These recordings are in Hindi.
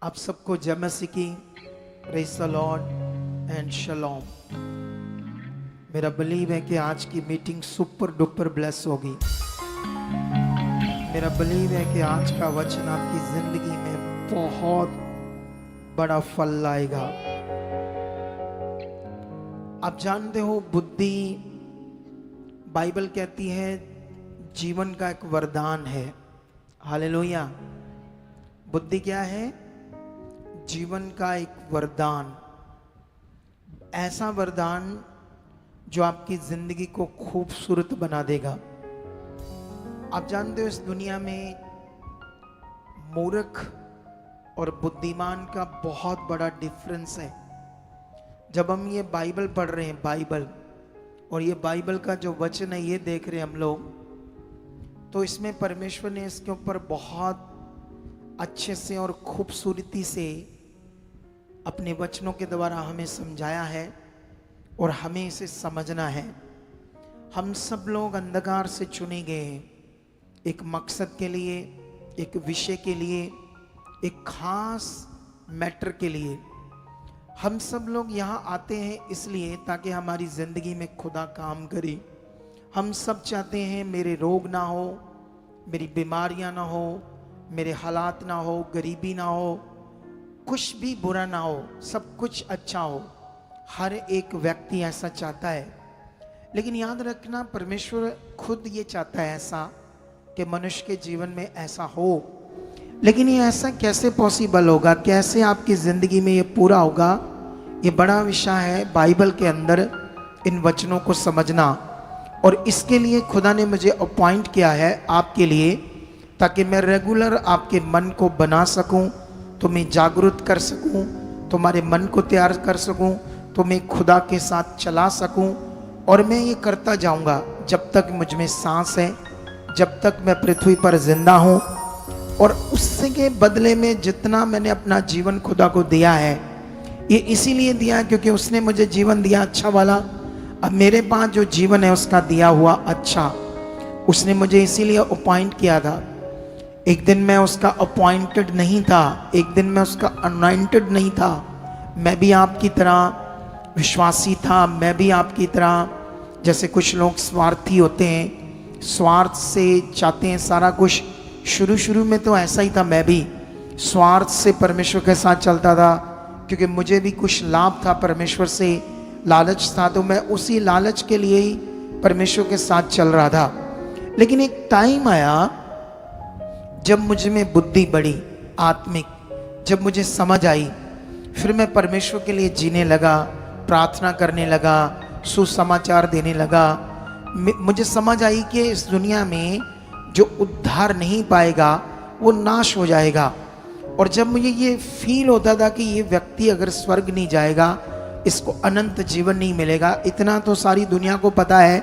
आप सबको जय मसीह की प्रेज द लॉर्ड एंड शलोम। मेरा बिलीव है कि आज की मीटिंग सुपर डुपर ब्लेस होगी। मेरा बिलीव है कि आज का वचन आपकी जिंदगी में बहुत बड़ा फल लाएगा। आप जानते हो बुद्धि, बाइबल कहती है जीवन का एक वरदान है। हालेलुया। बुद्धि क्या है? जीवन का एक वरदान, ऐसा वरदान जो आपकी जिंदगी को खूबसूरत बना देगा। आप जानते हो इस दुनिया में मूर्ख और बुद्धिमान का बहुत बड़ा डिफरेंस है। जब हम ये बाइबल पढ़ रहे हैं, बाइबल और ये बाइबल का जो वचन है ये देख रहे हैं हम लोग, तो इसमें परमेश्वर ने इसके ऊपर बहुत अच्छे से और खूबसूरती से अपने वचनों के द्वारा हमें समझाया है और हमें इसे समझना है। हम सब लोग अंधकार से चुने गए हैं एक मकसद के लिए, एक विषय के लिए, एक खास मैटर के लिए। हम सब लोग यहाँ आते हैं इसलिए ताकि हमारी ज़िंदगी में खुदा काम करे। हम सब चाहते हैं मेरे रोग ना हो, मेरी बीमारियाँ ना हो, मेरे हालात ना हो, गरीबी ना हो, कुछ भी बुरा ना हो, सब कुछ अच्छा हो। हर एक व्यक्ति ऐसा चाहता है। लेकिन याद रखना, परमेश्वर खुद ये चाहता है ऐसा कि मनुष्य के जीवन में ऐसा हो। लेकिन ये ऐसा कैसे पॉसिबल होगा, कैसे आपकी ज़िंदगी में ये पूरा होगा, ये बड़ा विषय है बाइबल के अंदर इन वचनों को समझना। और इसके लिए खुदा ने मुझे अपॉइंट किया है आपके लिए, ताकि मैं रेगुलर आपके मन को बना सकूं, तुम्हें जागरूक कर सकूं, तुम्हारे मन को तैयार कर सकूं, तुम्हें खुदा के साथ चला सकूं। और मैं ये करता जाऊंगा जब तक मुझ में सांस है, जब तक मैं पृथ्वी पर जिंदा हूं। और उससे के बदले में जितना मैंने अपना जीवन खुदा को दिया है, ये इसीलिए दिया क्योंकि उसने मुझे जीवन दिया अच्छा वाला। अब मेरे पास जो जीवन है उसका दिया हुआ अच्छा, उसने मुझे इसीलिए अपॉइंट किया था। एक दिन मैं उसका अपॉइंटेड नहीं था, एक दिन मैं उसका अनॉइंटेड नहीं था। मैं भी आपकी तरह विश्वासी था, मैं भी आपकी तरह, जैसे कुछ लोग स्वार्थी होते हैं, स्वार्थ से चाहते हैं सारा कुछ। शुरू में तो ऐसा ही था, मैं भी स्वार्थ से परमेश्वर के साथ चलता था, क्योंकि मुझे भी कुछ लाभ था परमेश्वर से, लालच था, तो मैं उसी लालच के लिए ही परमेश्वर के साथ चल रहा था। लेकिन एक टाइम आया जब मुझ में बुद्धि बढ़ी, आत्मिक, जब मुझे समझ आई, फिर मैं परमेश्वर के लिए जीने लगा, प्रार्थना करने लगा, सुसमाचार देने लगा। मुझे समझ आई कि इस दुनिया में जो उद्धार नहीं पाएगा वो नाश हो जाएगा। और जब मुझे ये फील होता था कि ये व्यक्ति अगर स्वर्ग नहीं जाएगा, इसको अनंत जीवन नहीं मिलेगा। इतना तो सारी दुनिया को पता है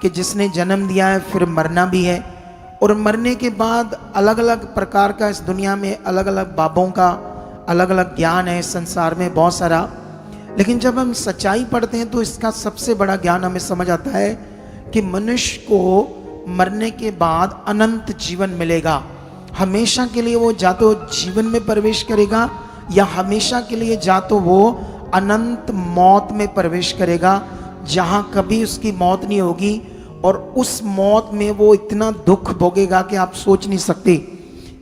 कि जिसने जन्म दिया है फिर मरना भी है, और मरने के बाद अलग अलग प्रकार का इस दुनिया में अलग अलग बाबों का अलग अलग ज्ञान है, संसार में बहुत सारा। लेकिन जब हम सच्चाई पढ़ते हैं तो इसका सबसे बड़ा ज्ञान हमें समझ आता है कि मनुष्य को मरने के बाद अनंत जीवन मिलेगा। हमेशा के लिए वो जा तो जीवन में प्रवेश करेगा, या हमेशा के लिए जा तो वो अनंत मौत में प्रवेश करेगा, जहाँ कभी उसकी मौत नहीं होगी। और उस मौत में वो इतना दुख भोगेगा कि आप सोच नहीं सकते।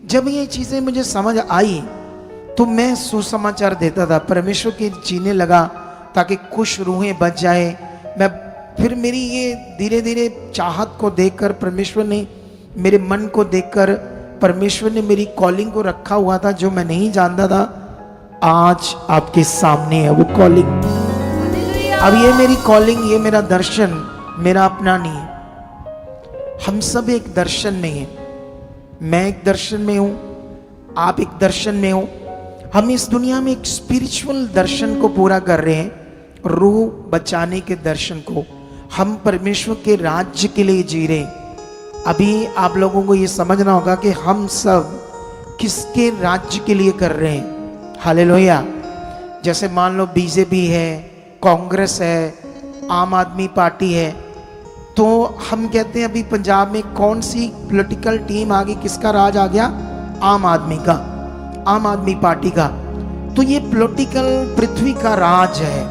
जब ये चीज़ें मुझे समझ आई तो मैं सुसमाचार देता था, परमेश्वर के जीने लगा ताकि कुछ रूहें बच जाए। मैं फिर मेरी ये धीरे धीरे चाहत को देखकर, परमेश्वर ने मेरे मन को देखकर, परमेश्वर ने मेरी कॉलिंग को रखा हुआ था जो मैं नहीं जानता था। आज आपके सामने है वो कॉलिंग। अब ये मेरी कॉलिंग, ये मेरा दर्शन मेरा अपना नहीं है। हम सब एक दर्शन में हैं। मैं एक दर्शन में हूं, आप एक दर्शन में हो। हम इस दुनिया में एक स्पिरिचुअल दर्शन को पूरा कर रहे हैं, रूह बचाने के दर्शन को। हम परमेश्वर के राज्य के लिए जी रहे हैं। अभी आप लोगों को ये समझना होगा कि हम सब किसके राज्य के लिए कर रहे हैं। हालेलुया। जैसे मान लो बीजेपी है, कांग्रेस है, आम आदमी पार्टी है, तो हम कहते हैं अभी पंजाब में कौन सी पॉलिटिकल टीम आ गई, किसका राज आ गया? आम आदमी का। आम आदमी पार्टी का, तो ये पॉलिटिकल पृथ्वी का राज है।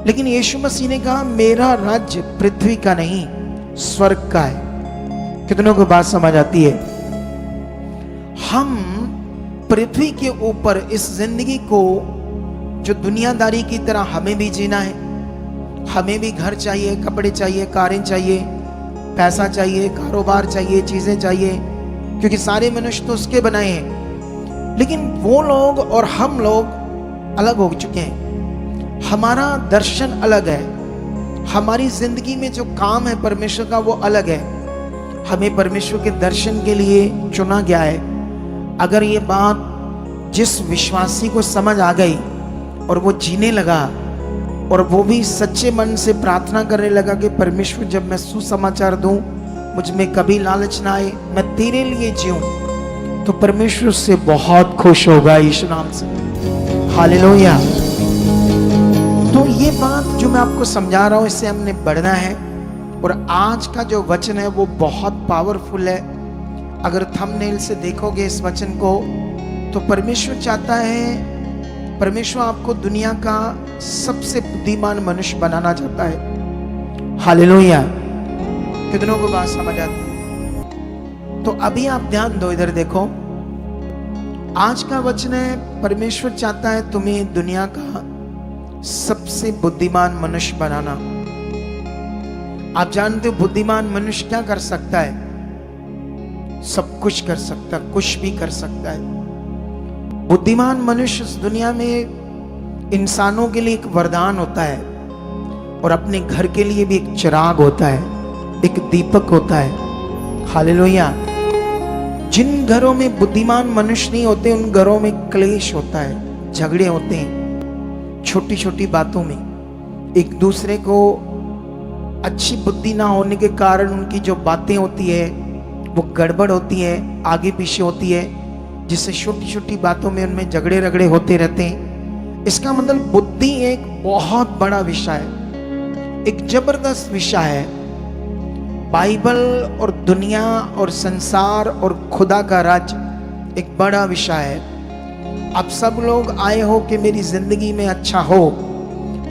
लेकिन यीशु मसीह ने कहा मेरा राज्य पृथ्वी का नहीं स्वर्ग का है। कितनों को बात समझ आती है? हम पृथ्वी के ऊपर इस जिंदगी को जो दुनियादारी की तरह हमें भी जीना है, हमें भी घर चाहिए, कपड़े चाहिए, कारें चाहिए, पैसा चाहिए, कारोबार चाहिए, चीजें चाहिए, क्योंकि सारे मनुष्य तो उसके बनाए हैं। लेकिन वो लोग और हम लोग अलग हो चुके हैं। हमारा दर्शन अलग है, हमारी जिंदगी में जो काम है परमेश्वर का वो अलग है। हमें परमेश्वर के दर्शन के लिए चुना गया है। अगर ये बात जिस विश्वासी को समझ आ गई और वो जीने लगा और वो भी सच्चे मन से प्रार्थना करने लगा कि परमेश्वर जब मैं सुसमाचार दूं मुझ में कभी लालच ना आए, मैं तेरे लिए जीऊं, तो परमेश्वर उससे बहुत खुश होगा यीशु नाम से। हालेलुया। तो ये बात जो मैं आपको समझा रहा हूं इससे हमने बढ़ना है। और आज का जो वचन है वो बहुत पावरफुल है। अगर थंबनेल से देखोगे इस वचन को तो परमेश्वर चाहता है, परमेश्वर आपको दुनिया का सबसे बुद्धिमान मनुष्य बनाना चाहता है। हालेलुया। कितनों को बात समझ आती है? तो अभी आप ध्यान दो, इधर देखो। आज का वचन है परमेश्वर चाहता है तुम्हें दुनिया का सबसे बुद्धिमान मनुष्य बनाना। आप जानते हो बुद्धिमान मनुष्य क्या कर सकता है? सब कुछ कर सकता है, कुछ भी कर सकता है। बुद्धिमान मनुष्य इस दुनिया में इंसानों के लिए एक वरदान होता है और अपने घर के लिए भी एक चिराग होता है, एक दीपक होता है। हालेलुया। जिन घरों में बुद्धिमान मनुष्य नहीं होते उन घरों में क्लेश होता है, झगड़े होते हैं छोटी छोटी बातों में। एक दूसरे को अच्छी बुद्धि ना होने के कारण उनकी जो बातें होती है वो गड़बड़ होती है, आगे पीछे होती है, जिससे छोटी छोटी बातों में उनमें झगड़े रगड़े होते रहते हैं। इसका मतलब बुद्धि एक बहुत बड़ा विषय है, एक जबरदस्त विषय है। बाइबल और दुनिया और संसार और खुदा का राज्य एक बड़ा विषय है। आप सब लोग आए हो कि मेरी जिंदगी में अच्छा हो,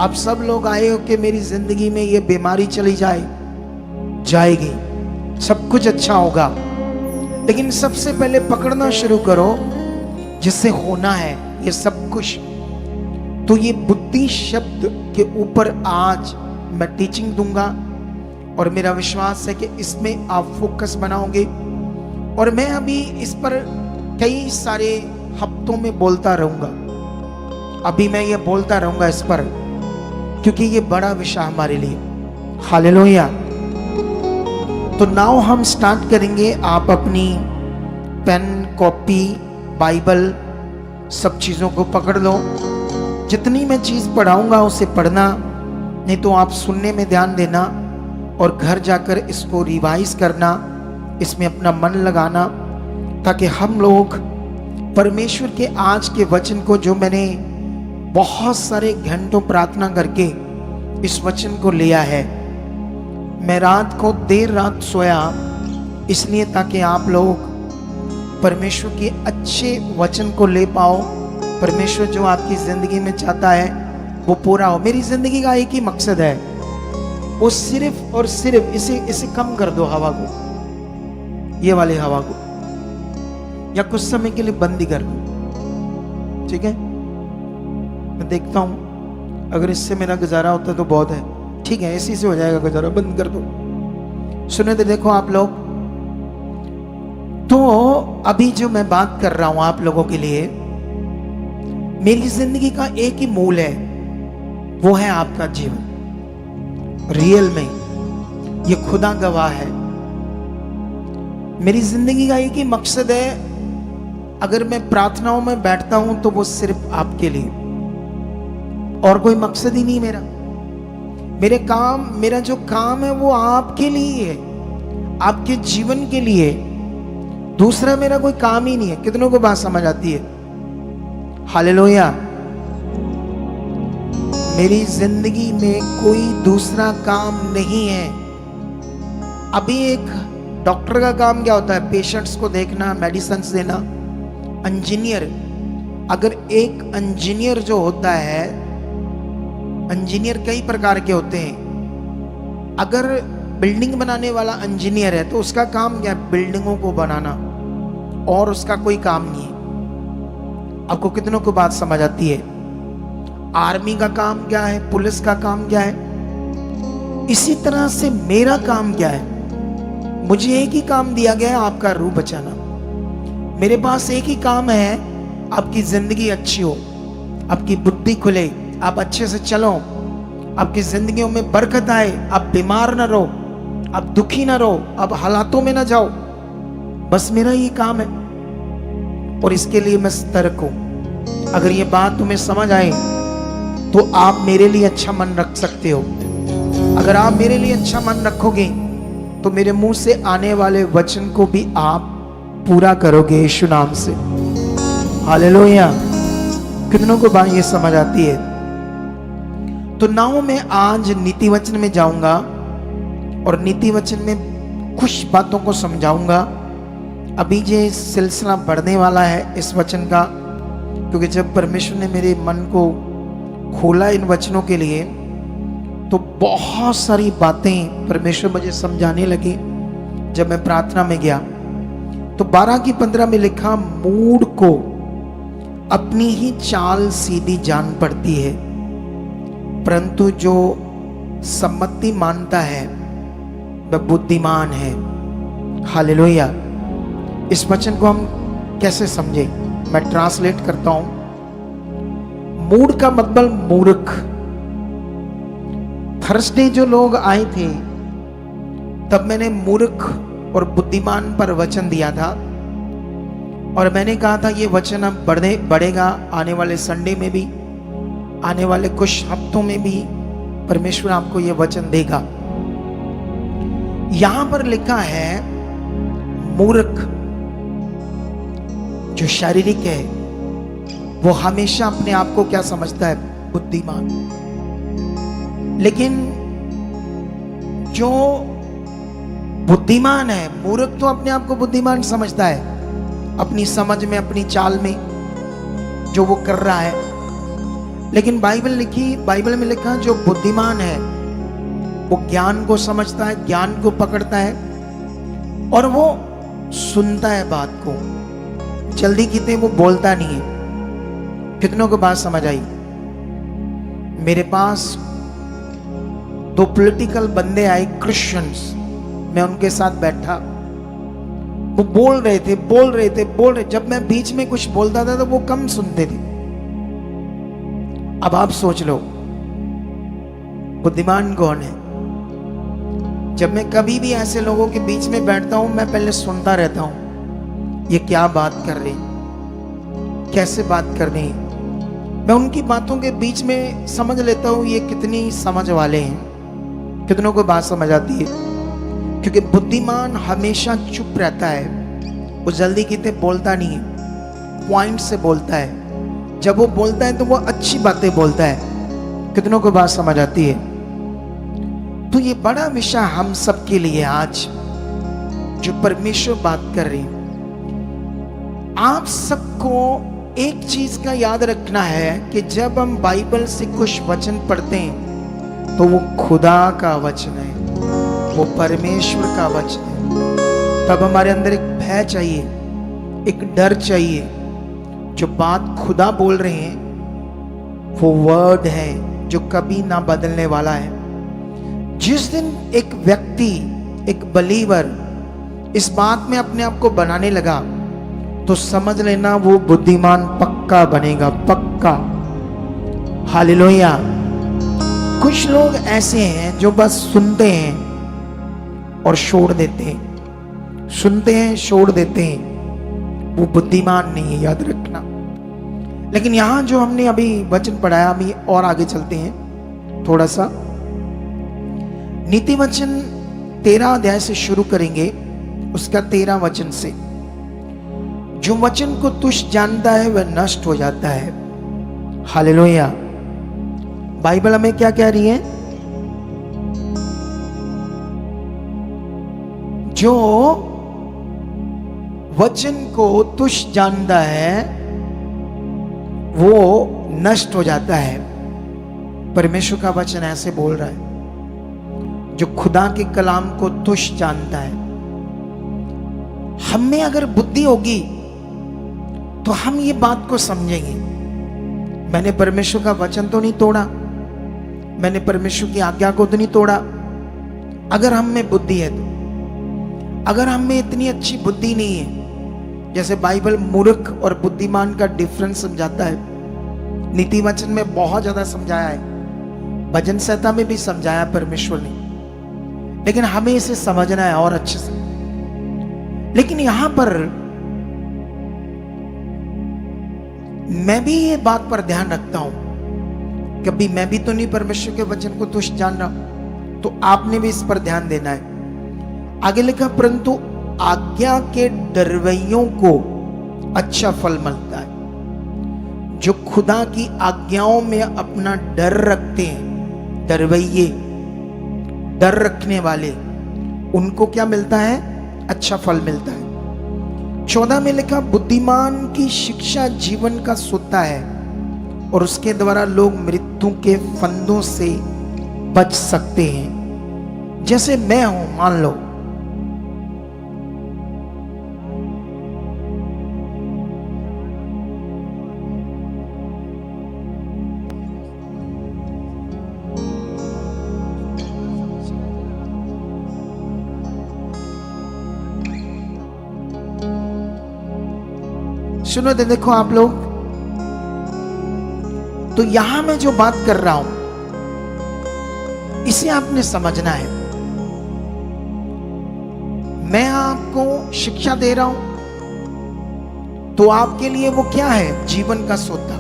आप सब लोग आए हो कि मेरी जिंदगी में ये बीमारी चली जाएगी, सब कुछ अच्छा होगा। लेकिन सबसे पहले पकड़ना शुरू करो जिससे होना है ये सब कुछ। तो ये बुद्धि शब्द के ऊपर आज मैं टीचिंग दूंगा और मेरा विश्वास है कि इसमें आप फोकस बनाओगे। और मैं अभी इस पर कई सारे हफ्तों में बोलता रहूंगा। अभी मैं ये बोलता रहूंगा इस पर, क्योंकि ये बड़ा विषय हमारे लिए। हालेलुया। तो नाउ हम स्टार्ट करेंगे। आप अपनी पेन, कॉपी, बाइबल सब चीज़ों को पकड़ लो। जितनी मैं चीज़ पढ़ाऊंगा उसे पढ़ना, नहीं तो आप सुनने में ध्यान देना और घर जाकर इसको रिवाइज करना, इसमें अपना मन लगाना, ताकि हम लोग परमेश्वर के आज के वचन को, जो मैंने बहुत सारे घंटों प्रार्थना करके इस वचन को लिया है, मैं रात को देर रात सोया इसलिए ताकि आप लोग परमेश्वर के अच्छे वचन को ले पाओ। परमेश्वर जो आपकी जिंदगी में चाहता है वो पूरा हो। मेरी जिंदगी का एक ही मकसद है, वो सिर्फ और सिर्फ इसे कम कर दो, हवा को, ये वाली हवा को, या कुछ समय के लिए बंद ही कर दो। ठीक है, मैं देखता हूं अगर इससे मेरा गुजारा होता है तो बहुत है। ठीक है, इसी से हो जाएगा गुजारा, बंद कर दो। सुने तो देखो आप लोग, तो अभी जो मैं बात कर रहा हूं आप लोगों के लिए, मेरी जिंदगी का एक ही मूल है, वो है आपका जीवन। रियल में ये खुदा गवाह है। मेरी जिंदगी का एक ही मकसद है, अगर मैं प्रार्थनाओं में बैठता हूं तो वो सिर्फ आपके लिए, और कोई मकसद ही नहीं मेरा। मेरा जो काम है वो आपके लिए है, आपके जीवन के लिए। दूसरा मेरा कोई काम ही नहीं है। कितनों को बात समझ आती है? हालेलुया। मेरी जिंदगी में कोई दूसरा काम नहीं है। अभी एक डॉक्टर का काम क्या होता है? पेशेंट्स को देखना, मेडिसिन देना। इंजीनियर अगर एक इंजीनियर जो होता है, इंजीनियर कई प्रकार के होते हैं। अगर बिल्डिंग बनाने वाला इंजीनियर है तो उसका काम क्या है? बिल्डिंगों को बनाना, और उसका कोई काम नहीं है। आपको कितनों को बात समझ आती है? आर्मी का काम क्या है? पुलिस का काम क्या है? इसी तरह से मेरा काम क्या है? मुझे एक ही काम दिया गया है, आपका रूह बचाना। मेरे पास एक ही काम है, आपकी जिंदगी अच्छी हो, आपकी बुद्धि खुले, आप अच्छे से चलो, आपकी जिंदगियों में बरकत आए, आप बीमार ना रहो, आप दुखी ना रहो, आप हालातों में ना जाओ। बस मेरा ये काम है, और इसके लिए मैं सतर्क हूं। अगर ये बात तुम्हें समझ आए तो आप मेरे लिए अच्छा मन रख सकते हो। अगर आप मेरे लिए अच्छा मन रखोगे तो मेरे मुंह से आने वाले वचन को भी आप पूरा करोगे यीशु नाम से। हालेलुया। कितनों को बात ये समझ आती है? तो नाउ मैं आज नीति वचन में जाऊंगा और नीति वचन में कुछ बातों को समझाऊंगा। अभी ये सिलसिला बढ़ने वाला है इस वचन का, क्योंकि जब परमेश्वर ने मेरे मन को खोला इन वचनों के लिए तो बहुत सारी बातें परमेश्वर मुझे समझाने लगे। जब मैं प्रार्थना में गया तो 12:15 में लिखा, मूढ़ को अपनी ही चाल सीधी जान पड़ती है, परंतु जो सम्मति मानता है वह बुद्धिमान है। हालेलुया। इस वचन को हम कैसे समझे? मैं ट्रांसलेट करता हूं। मूढ़ का मतलब मूर्ख। थर्सडे जो लोग आए थे तब मैंने मूर्ख और बुद्धिमान पर वचन दिया था, और मैंने कहा था ये वचन अब बढ़ेगा आने वाले संडे में भी, आने वाले कुछ हफ्तों में भी परमेश्वर आपको ये वचन देगा। यहां पर लिखा है मूर्ख जो शारीरिक है वो हमेशा अपने आप को क्या समझता है? बुद्धिमान। लेकिन जो बुद्धिमान है, मूर्ख तो अपने आप को बुद्धिमान समझता है अपनी समझ में, अपनी चाल में जो वो कर रहा है। लेकिन बाइबल में लिखा जो बुद्धिमान है वो ज्ञान को समझता है, ज्ञान को पकड़ता है, और वो सुनता है बात को, जल्दी कितने वो बोलता नहीं है। कितनों को बात समझ आई? मेरे पास 2 पॉलिटिकल बंदे आए, क्रिश्चियंस। मैं उनके साथ बैठा, वो बोल रहे थे। जब मैं बीच में कुछ बोलता था तो वो कम सुनते थे। अब आप सोच लो बुद्धिमान कौन है? जब मैं कभी भी ऐसे लोगों के बीच में बैठता हूं, मैं पहले सुनता रहता हूं, ये क्या बात कर रहे, कैसे बात कर रहे हैं। मैं उनकी बातों के बीच में समझ लेता हूं ये कितनी समझ वाले हैं। कितनों को बात समझ आती है? क्योंकि बुद्धिमान हमेशा चुप रहता है, वो जल्दी कितने बोलता नहीं है, पॉइंट से बोलता है। जब वो बोलता है तो वो अच्छी बातें बोलता है। कितनों को बात समझ आती है? तो ये बड़ा विषय हम सब के लिए आज जो परमेश्वर बात कर रही है। आप सबको एक चीज का याद रखना है कि जब हम बाइबल से कुछ वचन पढ़ते हैं तो वो खुदा का वचन है, वो परमेश्वर का वचन है। तब हमारे अंदर एक भय चाहिए, एक डर चाहिए। जो बात खुदा बोल रहे हैं वो वर्ड है जो कभी ना बदलने वाला है। जिस दिन एक व्यक्ति, एक बलीवर इस बात में अपने आप को बनाने लगा तो समझ लेना वो बुद्धिमान पक्का बनेगा, पक्का। हालेलुया। कुछ लोग ऐसे हैं जो बस सुनते हैं और छोड़ देते हैं, सुनते हैं छोड़ देते हैं, वो बुद्धिमान नहीं है, याद रखना। लेकिन यहां जो हमने अभी वचन पढ़ाया, अभी और आगे चलते हैं थोड़ा सा। नीति वचन 13 अध्याय से शुरू करेंगे, उसका 13 वचन से। जो वचन को तुच्छ जानता है वह नष्ट हो जाता है। हालेलुया। बाइबल हमें क्या कह रही है? जो वचन को तुच्छ जानता है वो नष्ट हो जाता है। परमेश्वर का वचन ऐसे बोल रहा है, जो खुदा के कलाम को तुच्छ जानता है। हम में अगर बुद्धि होगी तो हम ये बात को समझेंगे, मैंने परमेश्वर का वचन तो नहीं तोड़ा, मैंने परमेश्वर की आज्ञा को तो नहीं तोड़ा। अगर हम में बुद्धि है तो, अगर हम में इतनी अच्छी बुद्धि नहीं है, जैसे बाइबल मूर्ख और बुद्धिमान का डिफरेंस समझाता है, नीति वचन में बहुत ज्यादा समझाया है, भजन संहिता में भी समझाया परमेश्वर ने, लेकिन हमें इसे समझना है और अच्छे से। लेकिन यहां पर मैं भी ये बात पर ध्यान रखता हूं, कभी मैं भी तो नहीं परमेश्वर के वचन को तुच्छ जान रहा, तो आपने भी इस पर ध्यान देना है। आगे लिखा, परंतु आज्ञा के डरवैयों को अच्छा फल मिलता है। जो खुदा की आज्ञाओं में अपना डर रखते हैं, डरवैये, डर रखने वाले, उनको क्या मिलता है? अच्छा फल मिलता है। 14 में लिखा, बुद्धिमान की शिक्षा जीवन का सोता है और उसके द्वारा लोग मृत्यु के फंदों से बच सकते हैं। जैसे मैं हूं, मान लो सुनो, देखो आप लोग, तो यहां मैं जो बात कर रहा हूं इसे आपने समझना है। मैं आपको शिक्षा दे रहा हूं तो आपके लिए वो क्या है? जीवन का सोता।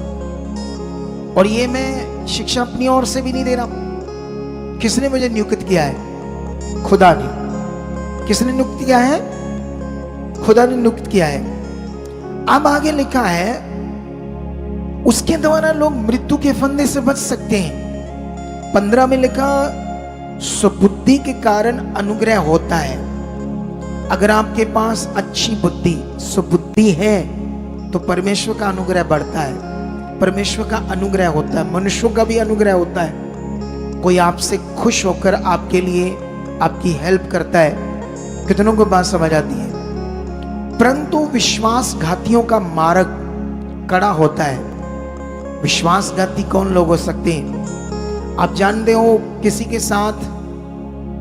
और ये मैं शिक्षा अपनी ओर से भी नहीं दे रहा हूं। किसने मुझे नियुक्त किया है? खुदा ने। किसने नियुक्त किया है? खुदा ने नियुक्त किया है। अब आगे लिखा है, उसके द्वारा लोग मृत्यु के फंदे से बच सकते हैं। 15 में लिखा, सुबुद्धि के कारण अनुग्रह होता है। अगर आपके पास अच्छी बुद्धि, सुबुद्धि है, तो परमेश्वर का अनुग्रह बढ़ता है, परमेश्वर का अनुग्रह होता है, मनुष्यों का भी अनुग्रह होता है। कोई आपसे खुश होकर आपके लिए आपकी हेल्प करता है। कितनों को बात समझ आती है? परंतु विश्वासघातियों का मार्ग कड़ा होता है। विश्वासघाती कौन लोग हो सकते हैं? आप जानते हो, किसी के साथ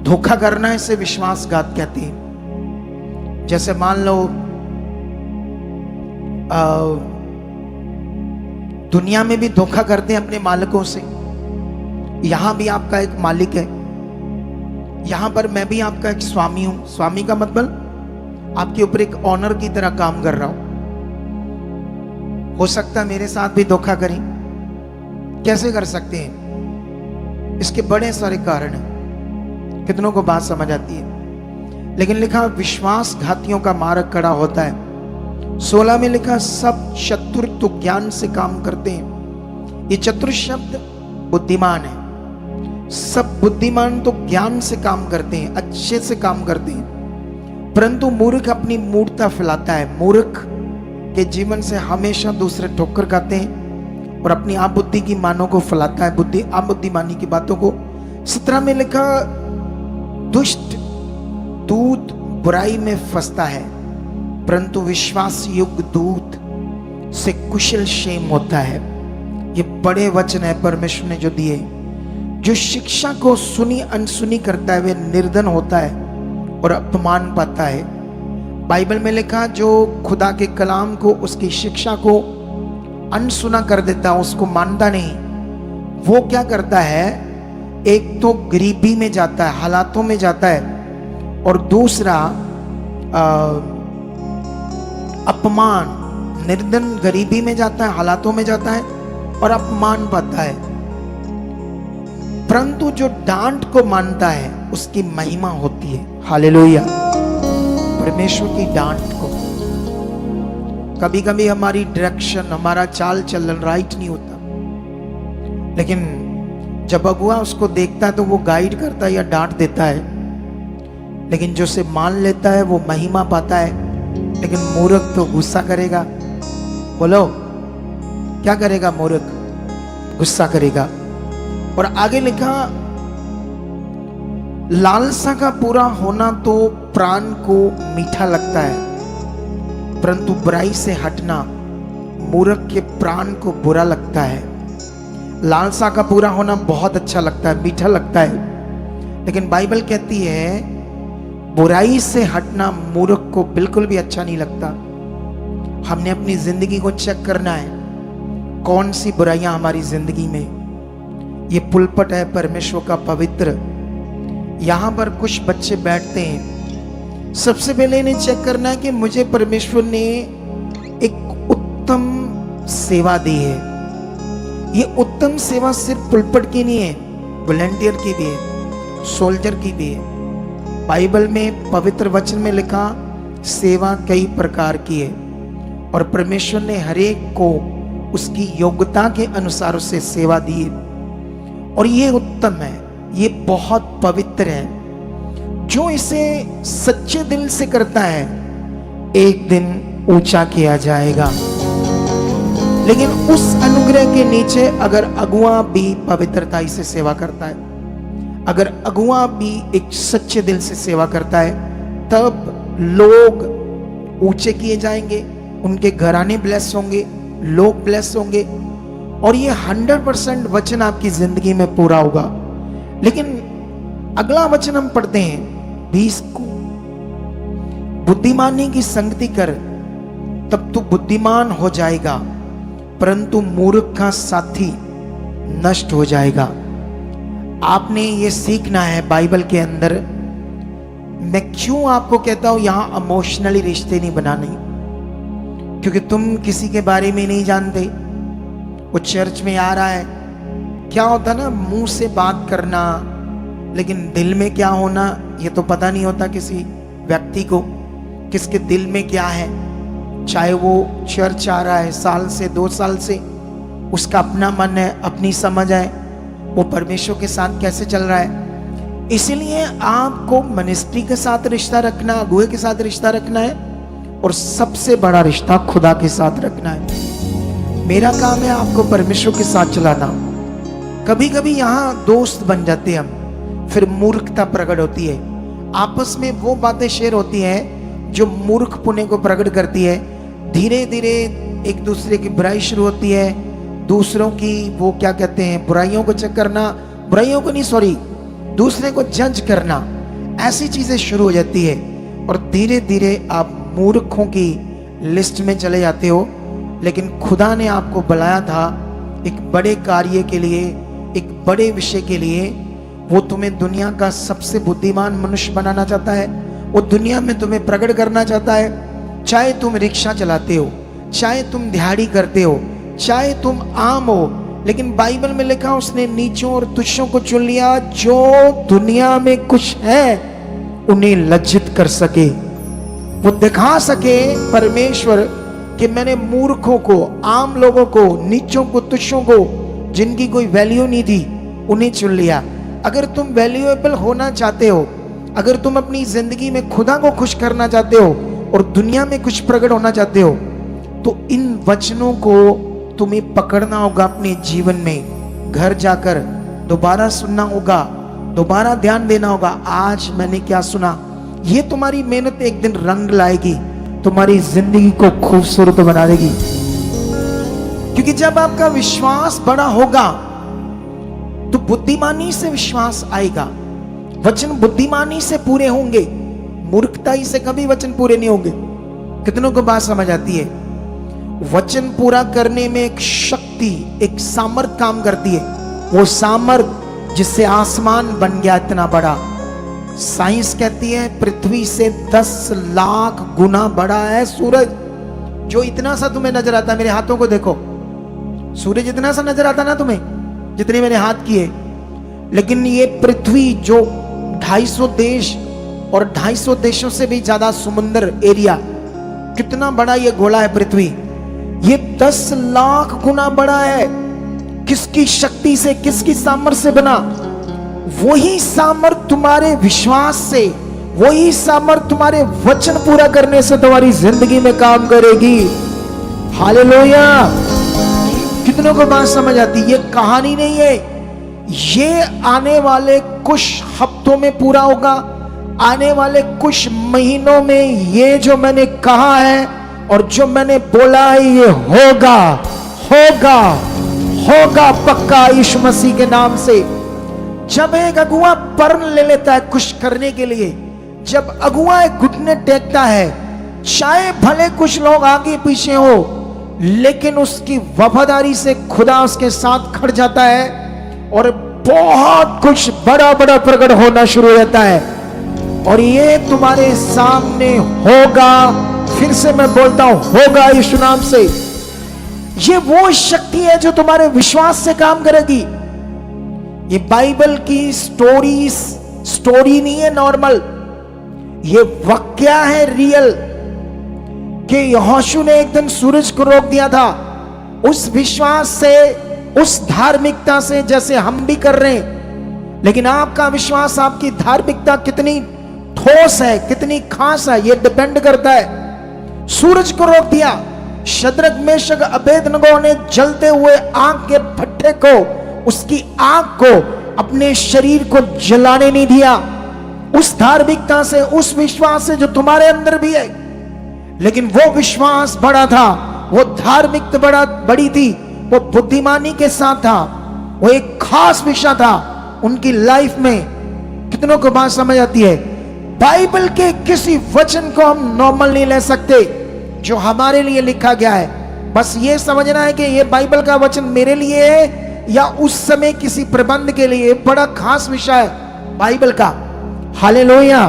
धोखा करना है, इसे विश्वासघात कहते हैं। जैसे मान लो दुनिया में भी धोखा करते हैं अपने मालिकों से। यहां भी आपका एक मालिक है, यहां पर मैं भी आपका एक स्वामी हूं। स्वामी का मतलब आपके ऊपर एक ऑनर की तरह काम कर रहा हूं। हो सकता है मेरे साथ भी धोखा करें। कैसे कर सकते हैं? इसके बड़े सारे कारण हैं। कितनों को बात समझ आती है? लेकिन लिखा, विश्वासघातियों का मार्ग कड़ा होता है। 16 में लिखा, सब चतुर तो ज्ञान से काम करते हैं। ये चतुर शब्द बुद्धिमान है। सब बुद्धिमान तो ज्ञान से काम करते हैं, अच्छे से काम करते हैं। परंतु मूर्ख अपनी मूर्खता फैलाता है। मूर्ख के जीवन से हमेशा दूसरे ठोकर खाते हैं और अपनी आप बुद्धि की मानों को फैलाता है, बुद्धि आप बुद्धिमानी की बातों को। 17 में लिखा, दुष्ट दूत बुराई में फंसता है, परंतु विश्वास योग्य दूत से कुशल क्षेम होता है। ये बड़े वचन है परमेश्वर ने जो दिए। जो शिक्षा को सुनी अनसुनी करता है, वे निर्धन होता है और अपमान पाता है। बाइबल में लिखा, जो खुदा के कलाम को, उसकी शिक्षा को अनसुना कर देता है, उसको मानता नहीं, वो क्या करता है? एक तो गरीबी में जाता है, हालातों में जाता है, और दूसरा अपमान, निर्धन गरीबी में जाता है, हालातों में जाता है और अपमान पाता है। परंतु जो डांट को मानता है, उसकी महिमा होती है। हालेलुया। परमेश्वर की डांट को, कभी कभी हमारी डायरेक्शन, हमारा चाल चलन राइट नहीं होता, लेकिन जब अगुआ उसको देखता है तो वो गाइड करता है या डांट देता है। लेकिन जो उसे मान लेता है वो महिमा पाता है। लेकिन मूर्ख तो गुस्सा करेगा। बोलो, क्या करेगा मूर्ख? गुस्सा करेगा। और आगे लिखा, लालसा का पूरा होना तो प्राण को मीठा लगता है, परंतु बुराई से हटना मूर्ख के प्राण को बुरा लगता है। लालसा का पूरा होना बहुत अच्छा लगता है, मीठा लगता है, लेकिन बाइबल कहती है बुराई से हटना मूर्ख को बिल्कुल भी अच्छा नहीं लगता। हमने अपनी जिंदगी को चेक करना है, कौन सी बुराइयां हमारी जिंदगी में। ये पुलपट है परमेश्वर का पवित्र। यहां पर कुछ बच्चे बैठते हैं, सबसे पहले इन्हें चेक करना है कि मुझे परमेश्वर ने एक उत्तम सेवा दी है। ये उत्तम सेवा सिर्फ पुलपट की नहीं है, वॉलंटियर की भी है, सोल्जर की भी है। बाइबल में पवित्र वचन में लिखा सेवा कई प्रकार की है, और परमेश्वर ने हर एक को उसकी योग्यता के अनुसार उसे सेवा दी है, और ये उत्तम है, ये बहुत पवित्र है। जो इसे सच्चे दिल से करता है एक दिन ऊंचा किया जाएगा। लेकिन उस अनुग्रह के नीचे अगर अगुआ भी पवित्रता से सेवा करता है, अगर अगुआ भी एक सच्चे दिल से सेवा करता है, तब लोग ऊंचे किए जाएंगे, उनके घराने ब्लेस होंगे, लोग ब्लेस होंगे, और ये 100% वचन आपकी जिंदगी में पूरा होगा। लेकिन अगला वचन हम पढ़ते हैं 20 को, बुद्धिमानी की संगति कर तब तू बुद्धिमान हो जाएगा, परंतु मूर्ख का साथी नष्ट हो जाएगा। आपने ये सीखना है बाइबल के अंदर। मैं क्यों आपको कहता हूं यहां इमोशनली रिश्ते नहीं बनाने, क्योंकि तुम किसी के बारे में नहीं जानते। वो चर्च में आ रहा है, क्या होता ना, मुंह से बात करना, लेकिन दिल में क्या होना ये तो पता नहीं होता किसी व्यक्ति को, किसके दिल में क्या है। चाहे वो चर्च आ रहा है साल से 2 साल से, उसका अपना मन है, अपनी समझ है, वो परमेश्वर के साथ कैसे चल रहा है। इसलिए आपको मिनिस्ट्री के साथ रिश्ता रखना, अगुए के साथ रिश्ता रखना है, और सबसे बड़ा रिश्ता खुदा के साथ रखना है। मेरा काम है आपको परमेश्वर के साथ चलाना। कभी कभी यहाँ दोस्त बन जाते हैं हम, फिर मूर्खता प्रकट होती है। आपस में वो बातें शेयर होती हैं जो मूर्ख पुणे को प्रकट करती है। धीरे धीरे एक दूसरे की बुराई शुरू होती है, दूसरों की वो क्या कहते हैं, बुराइयों को चेक करना, बुराइयों को नहीं सॉरी, दूसरे को जज करना, ऐसी चीजें शुरू हो जाती है, और धीरे धीरे आप मूर्खों की लिस्ट में चले जाते हो। लेकिन खुदा ने आपको बुलाया था एक बड़े कार्य के लिए, एक बड़े विषय के लिए। वो तुम्हें दुनिया का सबसे बुद्धिमान मनुष्य बनाना चाहता है, वो दुनिया में तुम्हें प्रकट करना चाहता है। चाहे तुम रिक्शा चलाते हो, चाहे तुम दिहाड़ी करते हो, चाहे तुम आम हो, लेकिन बाइबल में लिखा उसने नीचों और तुच्छों को चुन लिया, जो दुनिया में कुछ है उन्हें लज्जित कर सके, वो दिखा सके परमेश्वर कि मैंने मूर्खों को, आम लोगों को, नीचों को, तुच्छों को, जिनकी कोई वैल्यू नहीं थी, उन्हें चुन लिया। अगर तुम वैल्यूएबल होना चाहते हो, अगर तुम अपनी जिंदगी में खुदा को खुश करना चाहते हो और दुनिया में कुछ प्रकट होना चाहते हो, तो इन वचनों को तुम्हें पकड़ना होगा अपने जीवन में। घर जाकर दोबारा सुनना होगा, दोबारा ध्यान देना होगा, आज मैंने क्या सुना। ये तुम्हारी मेहनत एक दिन रंग लाएगी, तुम्हारी जिंदगी को खूबसूरत बना देगी। क्योंकि जब आपका विश्वास बड़ा होगा तो बुद्धिमानी से विश्वास आएगा। वचन बुद्धिमानी से पूरे होंगे, मूर्खताई से कभी वचन पूरे नहीं होंगे। कितनों को बात समझ आती है? वचन पूरा करने में एक शक्ति, एक सामर्थ काम करती है। वो सामर्थ जिससे आसमान बन गया इतना बड़ा। साइंस कहती है पृथ्वी से 10 लाख गुना बड़ा है सूरज। जो इतना सा तुम्हें नजर आता है, मेरे हाथों को देखो, सूरज इतना सा नजर आता ना तुम्हें, जितने मैंने हाथ किए, लेकिन ये पृथ्वी जो 250 देश और 250 देशों से भी ज्यादा समुद्र एरिया, कितना बड़ा ये गोला है पृथ्वी, ये 10 लाख गुना बड़ा है। किसकी शक्ति से, किसकी सामर्थ्य से बना? वही सामर्थ्य तुम्हारे विश्वास से, वही सामर्थ्य तुम्हारे वचन पूरा करने से तुम्हारी जिंदगी में काम करेगी। हालेलुया। कितनों को बात समझ आती? ये कहानी नहीं है, ये आने वाले कुछ हफ्तों में पूरा होगा, आने वाले कुछ महीनों में ये जो मैंने कहा है और जो मैंने बोला है ये होगा, होगा, होगा पक्का यीशु मसीह के नाम से। जब एक अगुआ पर्ण ले लेता है कुछ करने के लिए, जब अगुआ एक घुटने टेकता है, चाहे भले कुछ लोग आगे पीछे हो, लेकिन उसकी वफादारी से खुदा उसके साथ खड़ जाता है और बहुत कुछ बड़ा बड़ा प्रकट होना शुरू होता है। और ये तुम्हारे सामने होगा, फिर से मैं बोलता हूं होगा यीशु नाम से। ये वो शक्ति है जो तुम्हारे विश्वास से काम करेगी। ये बाइबल की स्टोरी नहीं है नॉर्मल, ये वाकया है रियल, कि यहोशू ने एक दिन सूरज को रोक दिया था। उस विश्वास से, उस धार्मिकता से, जैसे हम भी कर रहे हैं। लेकिन आपका विश्वास, आपकी धार्मिकता कितनी ठोस है, कितनी खास है, यह डिपेंड करता है। सूरज को रोक दिया, शद्रक मेशक अबेदनगो ने जलते हुए आग के भट्ठे को, उसकी आग को, अपने शरीर को जलाने नहीं दिया। उस धार्मिकता से, उस विश्वास से जो तुम्हारे अंदर भी है। लेकिन वो विश्वास बड़ा था, वो धार्मिकता बड़ी थी, वो बुद्धिमानी के साथ था, वो एक खास विषय था उनकी लाइफ में। कितनों को बात समझ आती है? बाइबल के किसी वचन को हम नॉर्मल नहीं ले सकते जो हमारे लिए लिखा गया है। बस ये समझना है कि ये बाइबल का वचन मेरे लिए है या उस समय किसी प्रबंध के लिए। बड़ा खास विषय है बाइबल का। हालेलुया।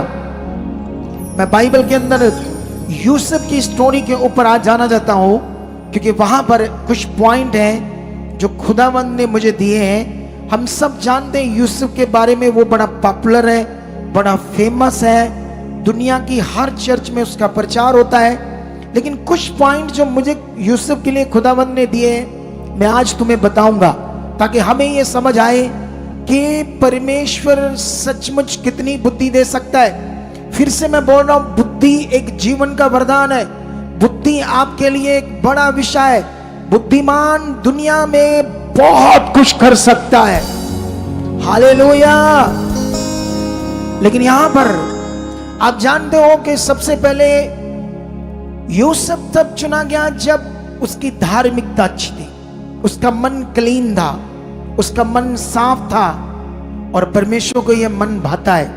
मैं बाइबल के अंदर यूसुफ की स्टोरी के ऊपर आज जाना चाहता हूं, क्योंकि वहां पर कुछ पॉइंट हैं जो खुदावंद ने मुझे दिए हैं। हम सब जानते हैं यूसुफ के बारे में, वो बड़ा पॉपुलर है, बड़ा फेमस है, दुनिया की हर चर्च में उसका प्रचार होता है। लेकिन कुछ पॉइंट जो मुझे यूसुफ के लिए खुदावंद ने दिए हैं, मैं आज तुम्हें बताऊंगा, ताकि हमें यह समझ आए कि परमेश्वर सचमुच कितनी बुद्धि दे सकता है। फिर से मैं बोल रहा हूं, बुद्धि एक जीवन का वरदान है। बुद्धि आपके लिए एक बड़ा विषय है। बुद्धिमान दुनिया में बहुत कुछ कर सकता है। हालेलुया। लेकिन यहां पर आप जानते हो कि सबसे पहले यूसुफ तब चुना गया जब उसकी धार्मिकता अच्छी थी, उसका मन क्लीन था, उसका मन साफ था। और परमेश्वर को यह मन भाता है।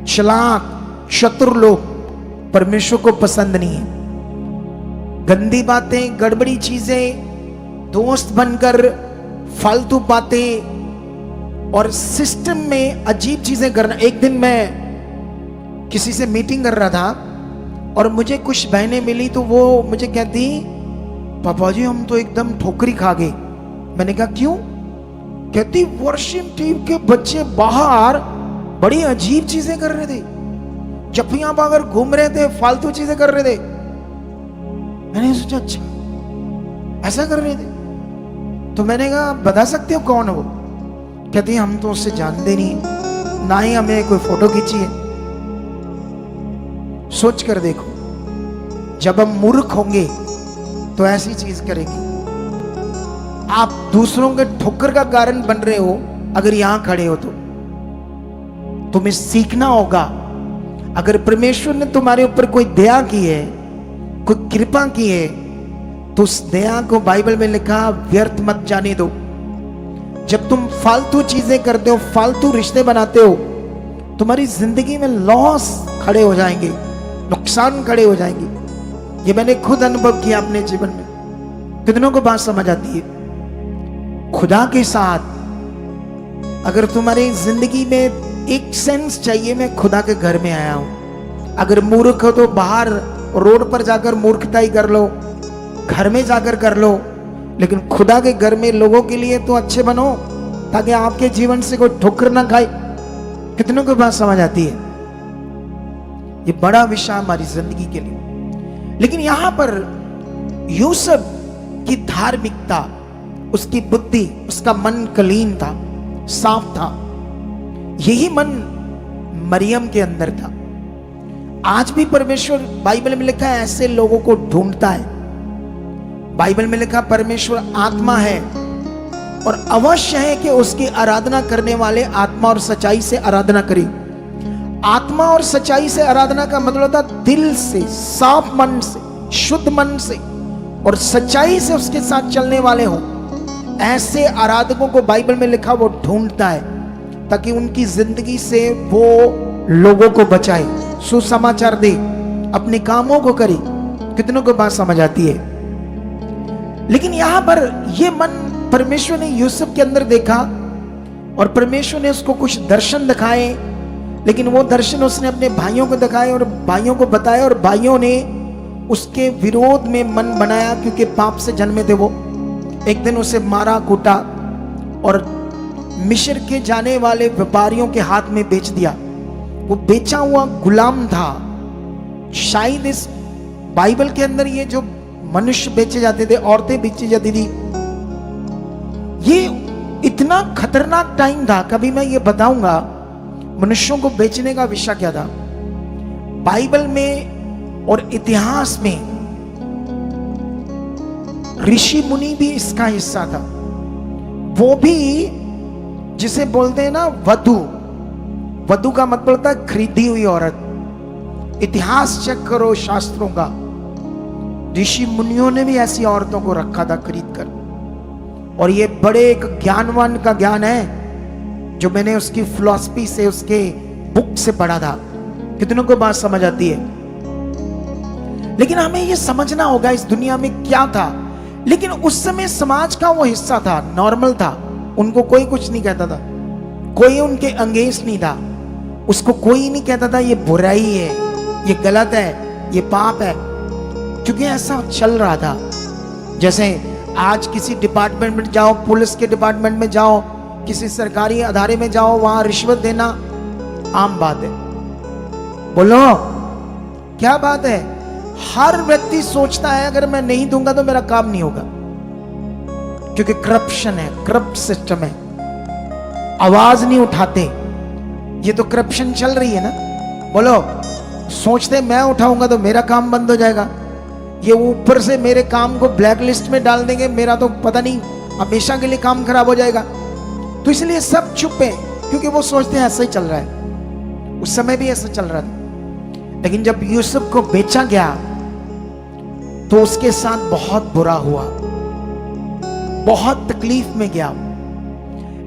चालाक शत्रु लोग परमेश्वर को पसंद नहीं है। गंदी बातें, गड़बड़ी चीजें, दोस्त बनकर फालतू बातें और सिस्टम में अजीब चीजें करना। एक दिन मैं किसी से मीटिंग कर रहा था और मुझे कुछ बहनें मिली, तो वो मुझे कहती, पापा जी हम तो एकदम ठोकरी खा गए। मैंने कहा क्यों? कहती वर्शिप टीम के बच्चे बाहर बड़ी अजीब चीजें कर रहे थे, जफ्फियां पाकर घूम रहे थे, फालतू चीजें कर रहे थे। मैंने सोचा अच्छा ऐसा कर रहे थे? तो मैंने कहा बता सकते हो कौन है वो? कहती हम तो उससे जानते नहीं, ना ही हमें कोई फोटो खींची है। सोच कर देखो, जब हम मूर्ख होंगे तो ऐसी चीज करेंगे। आप दूसरों के ठोकर का कारण बन रहे हो अगर यहां खड़े हो तो। तुम्हें सीखना होगा। अगर परमेश्वर ने तुम्हारे ऊपर कोई दया की है, कोई कृपा की है, तो उस दया को बाइबल में लिखा व्यर्थ मत जाने दो। जब तुम फालतू चीजें करते हो, फालतू रिश्ते बनाते हो, तुम्हारी जिंदगी में लॉस खड़े हो जाएंगे, नुकसान खड़े हो जाएंगे। ये मैंने खुद अनुभव किया अपने जीवन में। कितनों को बात समझ आती है? खुदा के साथ अगर तुम्हारी जिंदगी में एक सेंस चाहिए, मैं खुदा के घर में आया हूं। अगर मूर्ख हो तो बाहर रोड पर जाकर मूर्खताई कर लो, घर में जाकर कर लो, लेकिन खुदा के घर में लोगों के लिए तो अच्छे बनो, ताकि आपके जीवन से कोई ठोकर ना खाए। कितनों को बात समझ आती है? ये बड़ा विषय हमारी जिंदगी के लिए। लेकिन यहां पर यूसुफ की धार्मिकता, उसकी बुद्धि, उसका मन क्लीन था, साफ था। यही मन मरियम के अंदर था। आज भी परमेश्वर, बाइबल में लिखा है, ऐसे लोगों को ढूंढता है। बाइबल में लिखा परमेश्वर आत्मा है और अवश्य है कि उसकी आराधना करने वाले आत्मा और सच्चाई से आराधना करें। आत्मा और सच्चाई से आराधना का मतलब होता है दिल से, साफ मन से, शुद्ध मन से और सच्चाई से उसके साथ चलने वाले हों। ऐसे आराधकों को बाइबल में लिखा वो ढूंढता है ताकि उनकी जिंदगी से वो लोगों को बचाए, सुसमाचार दे, अपने कामों को करे। कितनों को बात समझ आती है? लेकिन यहां पर यह मन परमेश्वर ने यूसुफ के अंदर देखा और परमेश्वर ने उसको कुछ दर्शन दिखाए, लेकिन वो दर्शन उसने अपने भाइयों को दिखाए और भाइयों को बताया और भाइयों ने उसके विरोध में मन बनाया, क्योंकि पाप से जन्मे थे वो। एक दिन उसे मारा, कूटा और मिस्र के जाने वाले व्यापारियों के हाथ में बेच दिया। वो बेचा हुआ गुलाम था। शायद इस बाइबल के अंदर ये जो मनुष्य बेचे जाते थे, औरतें बेची जाती थी, ये इतना खतरनाक टाइम था। कभी मैं ये बताऊंगा मनुष्यों को बेचने का विषय क्या था। बाइबल में और इतिहास में ऋषि मुनि भी इसका हिस्सा था। वो भी जिसे बोलते हैं ना वधु, वधु का मतलब होता है खरीदी हुई औरत। इतिहास चेक करो शास्त्रों का, ऋषि मुनियों ने भी ऐसी औरतों को रखा था खरीद कर। और ये बड़े एक ज्ञानवान का ज्ञान है जो मैंने उसकी फिलॉसफी से, उसके बुक से पढ़ा था। कितनों को बात समझ आती है? लेकिन हमें ये समझना होगा इस दुनिया में क्या था। लेकिन उस समय समाज का वो हिस्सा था, नॉर्मल था, उनको कोई कुछ नहीं कहता था, कोई उनके अंगेज नहीं था, उसको कोई नहीं कहता था ये बुराई है, ये गलत है, ये पाप है, क्योंकि ऐसा चल रहा था। जैसे आज किसी डिपार्टमेंट में जाओ, पुलिस के डिपार्टमेंट में जाओ, किसी सरकारी अदारे में जाओ, वहां रिश्वत देना आम बात है। बोलो क्या बात है? हर व्यक्ति सोचता है अगर मैं नहीं दूंगा तो मेरा काम नहीं होगा, क्योंकि करप्शन है, करप्ट सिस्टम है। आवाज नहीं उठाते, ये तो करप्शन चल रही है ना। बोलो, सोचते मैं उठाऊंगा तो मेरा काम बंद हो जाएगा, ये ऊपर से मेरे काम को ब्लैक लिस्ट में डाल देंगे, मेरा तो पता नहीं हमेशा के लिए काम खराब हो जाएगा। तो इसलिए सब चुप है, क्योंकि वो सोचते हैं ऐसा ही चल रहा है। उस समय भी ऐसा चल रहा था। लेकिन जब यूसुफ को बेचा गया तो उसके साथ बहुत बुरा हुआ, बहुत तकलीफ में गया।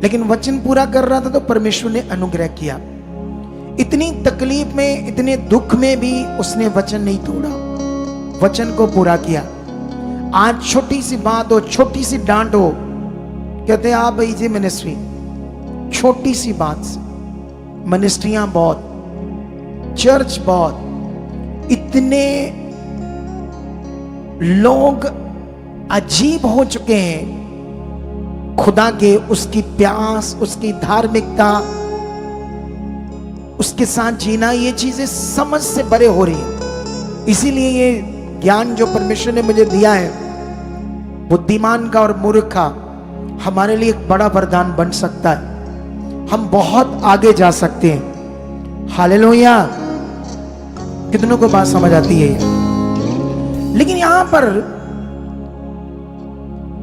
लेकिन वचन पूरा कर रहा था तो परमेश्वर ने अनुग्रह किया। इतनी तकलीफ में, इतने दुख में भी उसने वचन नहीं तोड़ा, वचन को पूरा किया। आज छोटी सी बात हो, छोटी सी डांट हो, कहते हैं आप भाई जी मिनिस्ट्री, छोटी सी बात से मिनिस्ट्रियां बहुत, चर्च बहुत, इतने लोग अजीब हो चुके हैं खुदा के, उसकी प्यास, उसकी धार्मिकता, उसके साथ जीना, ये चीजें समझ से परे हो रही है। इसीलिए ये ज्ञान जो परमेश्वर ने मुझे दिया है, बुद्धिमान का और मूर्ख का, हमारे लिए एक बड़ा वरदान बन सकता है। हम बहुत आगे जा सकते हैं। हालेलुया! कितनों को बात समझ आती है? लेकिन यहां पर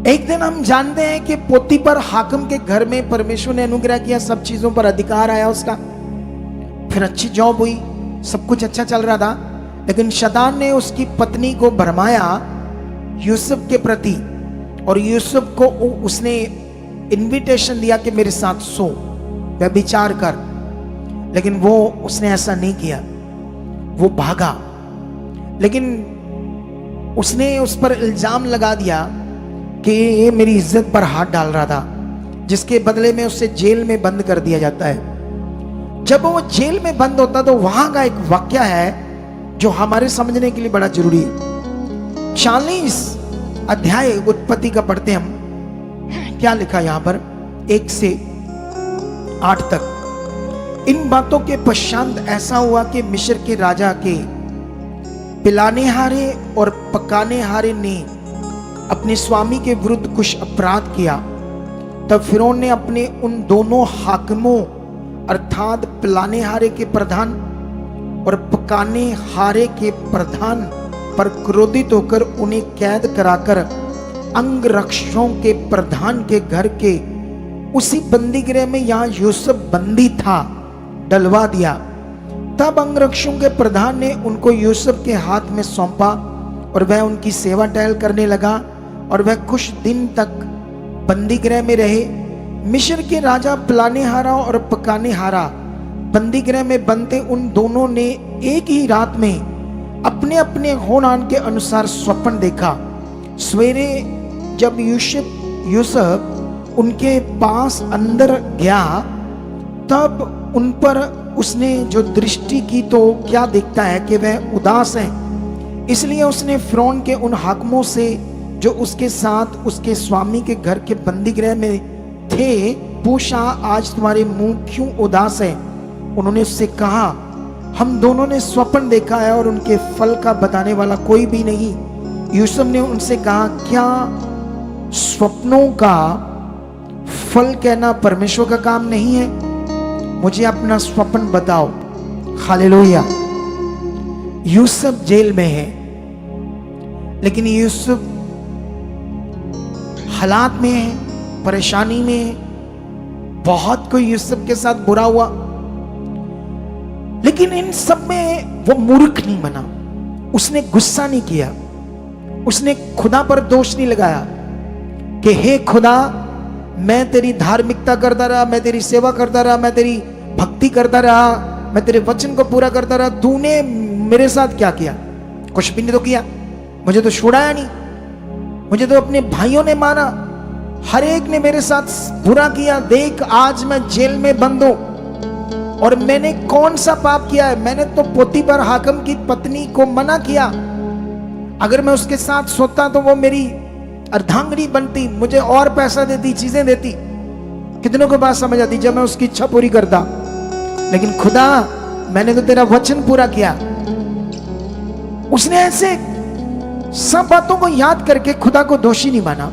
एक दिन हम जानते हैं कि पोतीफर हाकिम के घर में परमेश्वर ने अनुग्रह किया, सब चीजों पर अधिकार आया उसका। फिर अच्छी जॉब हुई, सब कुछ अच्छा चल रहा था। लेकिन शैतान ने उसकी पत्नी को भरमाया यूसुफ के प्रति, और यूसुफ को उसने इनविटेशन दिया कि मेरे साथ सो, व्यभिचार कर। लेकिन वो उसने ऐसा नहीं किया, वो भागा। लेकिन उसने उस पर इल्जाम लगा दिया कि ये मेरी इज्जत पर हाथ डाल रहा था, जिसके बदले में उसे जेल में बंद कर दिया जाता है। जब वो जेल में बंद होता तो वहां का एक वाक्य है जो हमारे समझने के लिए बड़ा जरूरी है। 40 अध्याय उत्पत्ति का पढ़ते हम, क्या लिखा यहां पर 1 से 8 तक। इन बातों के पश्चात ऐसा हुआ कि मिस्र के राजा के पिलाने हारे और पकाने हारे ने अपने स्वामी के विरुद्ध कुछ अपराध किया। तब फिरौन ने अपने उन दोनों हाकिमों अर्थात पिलाने हारे के प्रधान और पकाने हारे के प्रधान पर क्रोधित होकर उन्हें कैद कराकर अंगरक्षकों के प्रधान के घर के उसी बंदी गृह में यहाँ यूसुफ बंदी था, डलवा दिया। तब अंगरक्षकों के प्रधान ने उनको यूसुफ के हाथ में सौंपा और वह उनकी सेवा टहल करने लगा और वह कुछ दिन तक बंदी गृह में रहे। मिस्र के राजा पिलानेहारा और पकानेहारा बंदी गृह में बनते उन दोनों ने एक ही रात में अपने अपने होनान के अनुसार स्वप्न देखा। सवेरे जब यूसुफ उनके पास अंदर गया तब उन पर उसने जो दृष्टि की तो क्या दिखता है कि वह उदास है। इसलिए उसने फिरौन के उन हाकिमों से जो उसके साथ उसके स्वामी के घर के बंदी गृह में थे पूछा, आज तुम्हारे मुंह क्यों उदास है? उन्होंने उससे कहा, हम दोनों ने स्वप्न देखा है और उनके फल का बताने वाला कोई भी नहीं। यूसुफ ने उनसे कहा, क्या स्वप्नों का फल कहना परमेश्वर का काम नहीं है? मुझे अपना स्वप्न बताओ। हालेलुया। यूसुफ जेल में है, लेकिन यूसुफ हालात में है, परेशानी में है। बहुत कोई यूसुफ के साथ बुरा हुआ, लेकिन इन सब में वो मूर्ख नहीं बना। उसने गुस्सा नहीं किया, उसने खुदा पर दोष नहीं लगाया कि हे खुदा, मैं तेरी धार्मिकता करता रहा, मैं तेरी सेवा करता रहा, मैं तेरी भक्ति करता रहा, मैं तेरे वचन को पूरा करता रहा, तूने मेरे साथ क्या किया? कुछ भी नहीं तो किया। मुझे तो छुड़ाया नहीं, मुझे तो अपने भाइयों ने मारा, हर एक ने मेरे साथ बुरा किया। देख आज मैं जेल में बंद हूं और मैंने कौन सा पाप किया है? मैंने तो पोतीफर हाकिम की पत्नी को मना किया। अगर मैं उसके साथ सोता तो वो मेरी अर्धांगिनी बनती, मुझे और पैसा देती, चीजें देती। कितनों को बात समझ आती जब मैं उसकी इच्छा पूरी करता। लेकिन खुदा, मैंने तो तेरा वचन पूरा किया। उसने ऐसे सब बातों को याद करके खुदा को दोषी नहीं माना।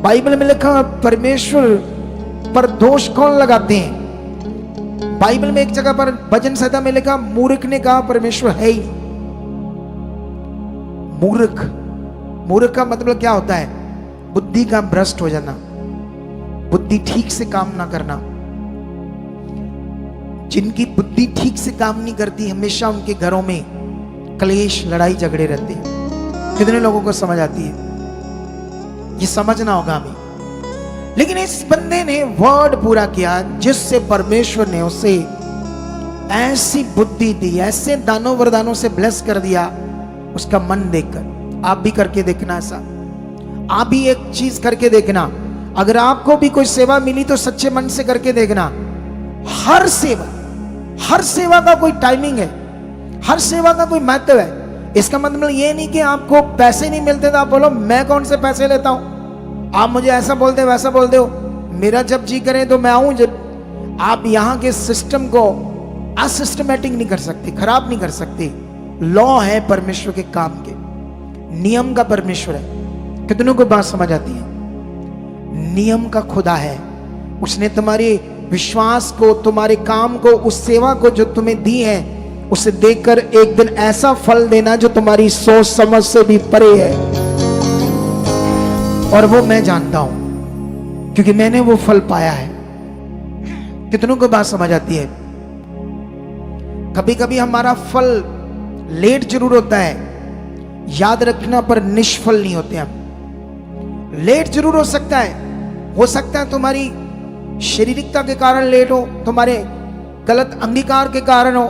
बाइबल में लिखा, परमेश्वर पर दोष कौन लगाते हैं? बाइबल में एक जगह पर भजन संहिता में लिखा, मूर्ख ने कहा परमेश्वर है ही। मूर्ख, मूर्ख का मतलब क्या होता है? बुद्धि का भ्रष्ट हो जाना, बुद्धि ठीक से काम ना करना। जिनकी बुद्धि ठीक से काम नहीं करती, हमेशा उनके घरों में क्लेश, लड़ाई झगड़े रहते हैं। कितने लोगों को समझ आती है? ये समझना होगा हमें। लेकिन इस बंदे ने वर्ड पूरा किया, जिससे परमेश्वर ने उसे ऐसी बुद्धि दी, ऐसे दानों वरदानों से ब्लेस कर दिया। उसका मन देखकर आप भी करके देखना। ऐसा आप भी एक चीज करके देखना। अगर आपको भी कोई सेवा मिली तो सच्चे मन से करके देखना। हर सेवा का कोई टाइमिंग है, हर सेवा का कोई महत्व है। इसका मतलब ये नहीं कि आपको पैसे नहीं मिलते तो आप बोलो मैं कौन से पैसे लेता हूं, आप मुझे ऐसा बोलते वैसा बोलते हो, मेरा जब जी करे तो मैं आऊं। जब आप यहां के सिस्टम को असिस्टमैटिक नहीं कर सकते, खराब नहीं कर सकते। लॉ है परमेश्वर के काम के, नियम का परमेश्वर है। कितनों को बात समझ आती है? नियम का खुदा है। उसने तुम्हारे विश्वास को, तुम्हारे काम को, उस सेवा को जो तुम्हें दी है, उसे देखकर एक दिन ऐसा फल देना जो तुम्हारी सोच समझ से भी परे है। और वो मैं जानता हूं, क्योंकि मैंने वो फल पाया है। कितनों को बात समझ आती है? कभी कभी हमारा फल लेट जरूर होता है, याद रखना, पर निष्फल नहीं होते हम। लेट जरूर हो सकता है तुम्हारी शारीरिकता के कारण लेट हो, तुम्हारे गलत अंगीकार के कारण हो,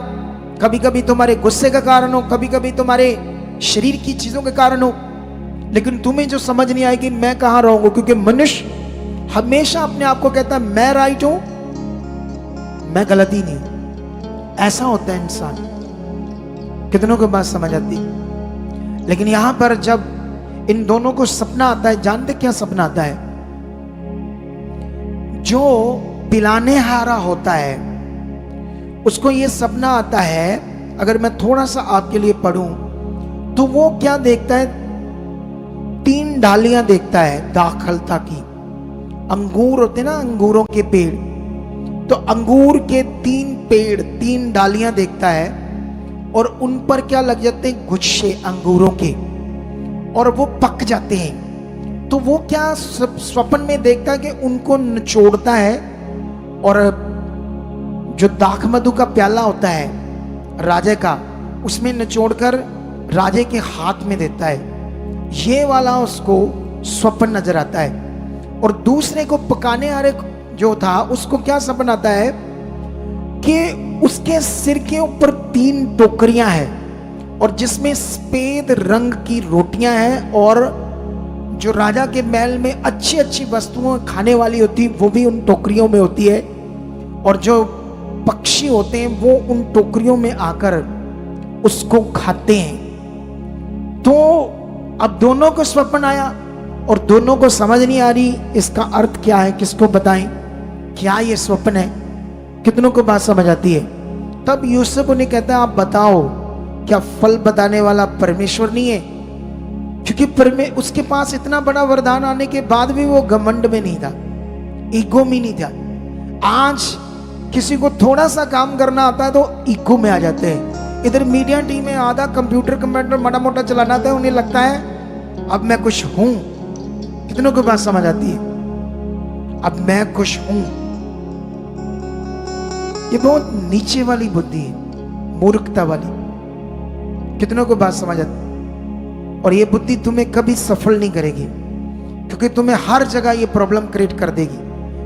कभी कभी तुम्हारे गुस्से का कारण हो, कभी कभी तुम्हारे शरीर की चीजों के कारण हो। लेकिन तुम्हें जो समझ नहीं आएगी मैं कहां रहूंगा, क्योंकि मनुष्य हमेशा अपने आप को कहता है मैं राइट हूं, मैं गलत ही नहीं। ऐसा होता है इंसान। कितनों को बात समझ आती? लेकिन यहां पर जब इन दोनों को सपना आता है, जानते क्या सपना आता है? जो पिलाने हारा होता है उसको ये सपना आता है। अगर मैं थोड़ा सा आपके लिए पढ़ूं तो वो क्या देखता है? 3 डालियां देखता है दाखलता की। अंगूर होते ना, अंगूरों के पेड़, तो अंगूर के 3 पेड़, 3 डालियां देखता है और उन पर क्या लग जाते हैं? गुच्छे अंगूरों के, और वो पक जाते हैं। तो वो क्या स्वप्न में देखता है कि उनको निचोड़ता है और जो दाख मधु का प्याला होता है राजा का, उसमें निचोड़कर राजे के हाथ में देता है। ये वाला उसको स्वप्न नजर आता है। और दूसरे को पकाने वाले जो था उसको क्या सपना आता है कि उसके सिर के ऊपर 3 टोकरियां हैं और जिसमें सफेद रंग की रोटियां हैं और जो राजा के महल में अच्छी अच्छी वस्तुएं खाने वाली होती वो भी उन टोकरियों में होती है, और जो पक्षी होते हैं वो उन टोकरियों में आकर उसको खाते हैं। तो अब दोनों को स्वप्न आया और दोनों को समझ नहीं आ रही इसका अर्थ क्या है, किसको बताएं, क्या ये स्वप्न है। कितनों को बात समझ आती है? तब यूसुफ उन्हें कहता है आप बताओ, क्या फल बताने वाला परमेश्वर नहीं है? क्योंकि उसके पास इतना बड़ा वरदान आने के बाद भी वो घमंड में नहीं था, ईगो में नहीं था। आज किसी को थोड़ा सा काम करना आता है तो ईगो में आ जाते हैं। इधर मीडिया टीम में आधा कंप्यूटर माड़ा मोटा चलाना आता है, उन्हें लगता है अब मैं कुछ हूं। कितनों को बात समझ आती है? अब मैं कुछ हूं। ये बहुत नीचे वाली बुद्धि है, मूर्खता वाली। कितनों को बात समझ आती? और ये बुद्धि तुम्हें कभी सफल नहीं करेगी, क्योंकि तुम्हें हर जगह ये प्रॉब्लम क्रिएट कर देगी।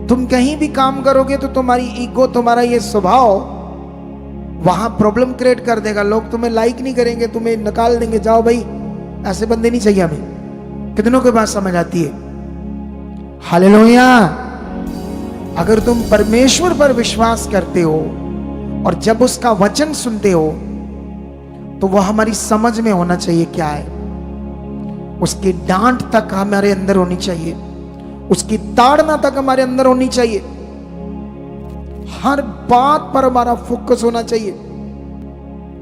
तुम कहीं भी काम करोगे तो तुम्हारी ईगो, तुम्हारा ये स्वभाव वहां प्रॉब्लम क्रिएट कर देगा। लोग तुम्हें लाइक नहीं करेंगे, तुम्हें निकाल देंगे, जाओ भाई, ऐसे बंदे नहीं चाहिए हमें। कितनों को बात समझ आती है? हालेलुया। अगर तुम परमेश्वर पर विश्वास करते हो और जब उसका वचन सुनते हो तो वह हमारी समझ में होना चाहिए क्या है, उसकी डांट तक हमारे अंदर होनी चाहिए, उसकी ताड़ना तक हमारे अंदर होनी चाहिए, हर बात पर हमारा फोकस होना चाहिए।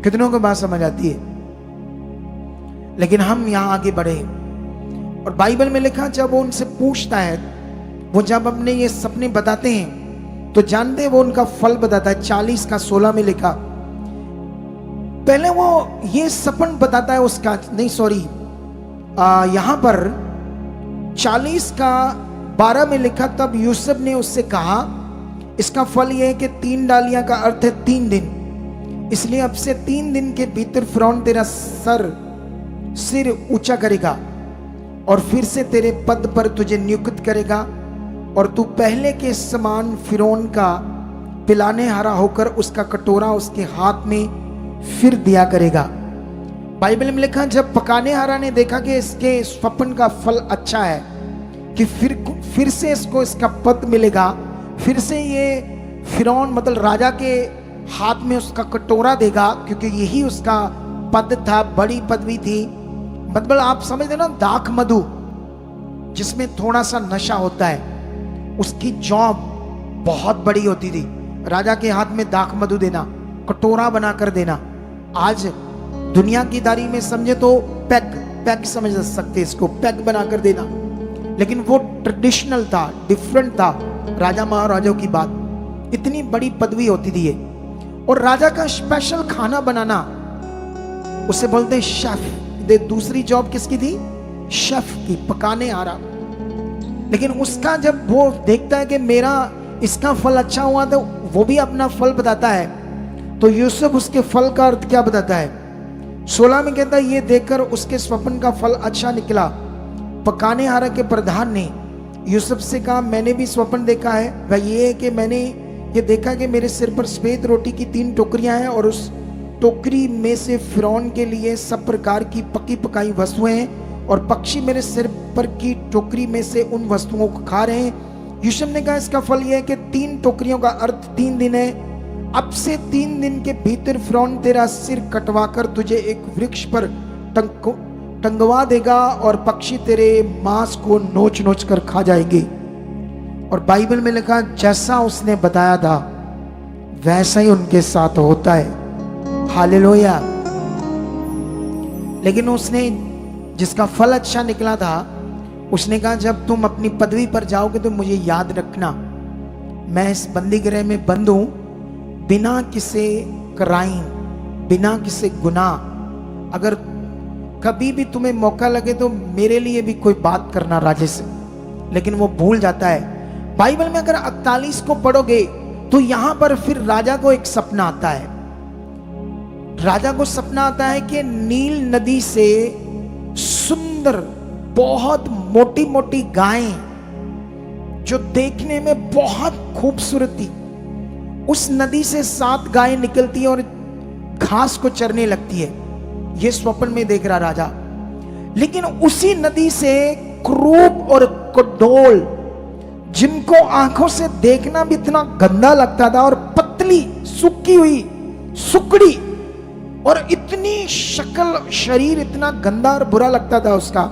कितनों को बात समझ आती है? लेकिन हम यहां आगे बढ़े और बाइबल में लिखा जब वो उनसे पूछता है, वो जब अपने ये सपने बताते हैं तो जानते हैं वो उनका फल बताता है। 40 का 16 में लिखा, पहले वो ये सपन बताता है उसका, नहीं सॉरी, यहां पर 40 का 12 में लिखा, तब यूसुफ ने उससे कहा इसका फल यह है कि 3 डालियां का अर्थ है 3 दिन, इसलिए अब से 3 दिन के भीतर फिरौन तेरा सिर ऊंचा करेगा और फिर से तेरे पद पर तुझे नियुक्त करेगा और तू पहले के समान फिरौन का पिलाने हारा होकर उसका कटोरा उसके हाथ में फिर दिया करेगा। बाइबल में लिखा जब पकाने हारा ने देखा कि इसके स्वप्न का फल अच्छा है कि फिर से इसको इसका पद मिलेगा, फिर से ये फिरौन मतलब राजा के हाथ में उसका कटोरा देगा, क्योंकि यही उसका पद था, बड़ी पदवी थी। मतलब आप समझते ना, दाख मधु जिसमें थोड़ा सा नशा होता है, उसकी जॉब बहुत बड़ी होती थी। राजा के हाथ में दाख मधु देना, कटोरा बनाकर देना। आज दुनिया की दारी में समझे तो पैक समझ सकते, इसको पैक बनाकर देना, लेकिन वो ट्रेडिशनल था, डिफरेंट था। राजा महाराजाओं की बात, इतनी बड़ी पदवी होती थी ये। और राजा का स्पेशल खाना बनाना, उसे बोलते शेफ। दूसरी जॉब किसकी थी? शेफ की, पकाने आ रहा। लेकिन उसका जब वो देखता है कि मेरा इसका फल अच्छा हुआ, तो वो भी अपना फल बताता है। तो यूसुफ उसके फल का अर्थ क्या बताता है? 16 में कहता है ये देखकर उसके स्वप्न का फल अच्छा निकला। पकाने हारा के प्रधान ने यूसुफ से कहा मैंने भी स्वप्न देखा है, वह ये है कि मैंने ये देखा कि मेरे सिर पर सफेद रोटी की 3 टोकरियां हैं और उस टोकरी में से फिरौन के लिए सब प्रकार की पकी पकाई वस्तुएं हैं और पक्षी मेरे सिर पर की टोकरी में से उन वस्तुओं को खा रहे हैं। यूसुफ ने कहा इसका फल यह है कि 3 टोकरियों का अर्थ 3 दिन है। अब से 3 दिन के भीतर फिरौन तेरा सिर कटवाकर तुझे एक वृक्ष पर टंगवा देगा और पक्षी तेरे मांस को नोच नोच कर खा जाएंगे। और बाइबल में लिखा जैसा उसने बताया था वैसा ही उनके साथ होता है। हालेलुया। लेकिन उसने जिसका फल अच्छा निकला था, उसने कहा जब तुम अपनी पदवी पर जाओगे तो मुझे याद रखना, मैं इस बंदी गृह में बंद हूं बिना किसी क्राइम, बिना किसी गुनाह। अगर कभी भी तुम्हें मौका लगे तो मेरे लिए भी कोई बात करना राजे से, लेकिन वो भूल जाता है। बाइबल में अगर 41 को पढ़ोगे तो यहां पर फिर राजा को एक सपना आता है। राजा को सपना आता है कि नील नदी से सुंदर बहुत मोटी मोटी गायें जो देखने में बहुत खूबसूरत थी, उस नदी से 7 गायें निकलती है और घास को चरने लगती है। यह स्वप्न में देख रहा राजा। लेकिन उसी नदी से क्रूप और कड़ोल, जिनको आंखों से देखना भी इतना गंदा लगता था, और पतली सूखी हुई सुकड़ी और इतनी शक्ल शरीर इतना गंदा और बुरा लगता था उसका,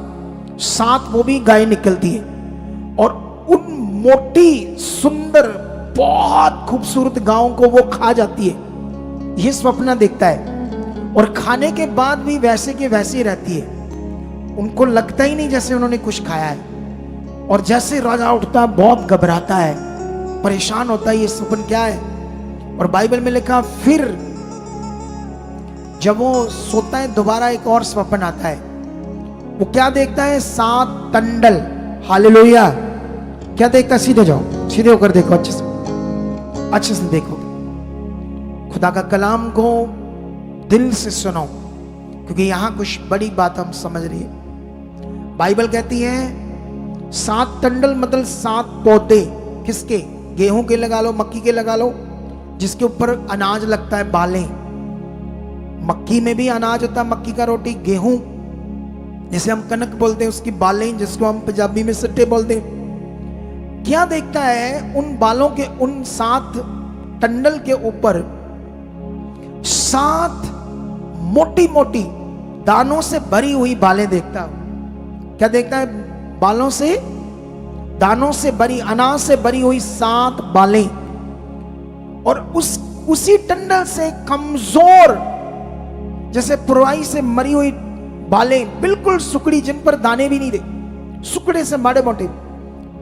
7 वो भी गाय निकलती है और उन मोटी सुंदर बहुत खूबसूरत गायों को वो खा जाती है। ये स्वप्न देखता है और खाने के बाद भी वैसे के वैसे ही रहती है। उनको लगता ही नहीं जैसे उन्होंने कुछ खाया है। और जैसे राजा उठता है बहुत घबराता है, परेशान होता है, ये स्वप्न क्या है। और बाइबल में लिखा फिर जब वो सोता है दोबारा एक और स्वप्न आता है। वो क्या देखता है? 7 टंडल। हालेलुया। क्या देखता है? सीधे जाओ, सीधे होकर देखो, अच्छे से देखो, खुदा का कलाम को दिल से सुनो, क्योंकि यहां कुछ बड़ी बात हम समझ रही है। बाइबल कहती है 7 टंडल मतलब 7 पौधे। किसके? गेहूं के लगा लो, मक्की के लगा लो, जिसके ऊपर अनाज लगता है, बालें। मक्की में भी अनाज होता है, मक्की का रोटी। गेहूं जिसे हम कनक बोलते हैं, उसकी बालें, जिसको हम पंजाबी में सट्टे बोलते हैं। क्या देखता है? उन बालों के, उन 7 टंडल के ऊपर 7 मोटी मोटी दानों से भरी हुई बालें देखता। क्या देखता है? बालों से, दानों से भरी, अनाज से भरी हुई 7 बालें। और उसी टंडल से कमजोर, जैसे पुरवाई से मरी हुई बालें, बिल्कुल सुकड़ी, जिन पर दाने भी नहीं थे, सुकड़े से बड़े मोटे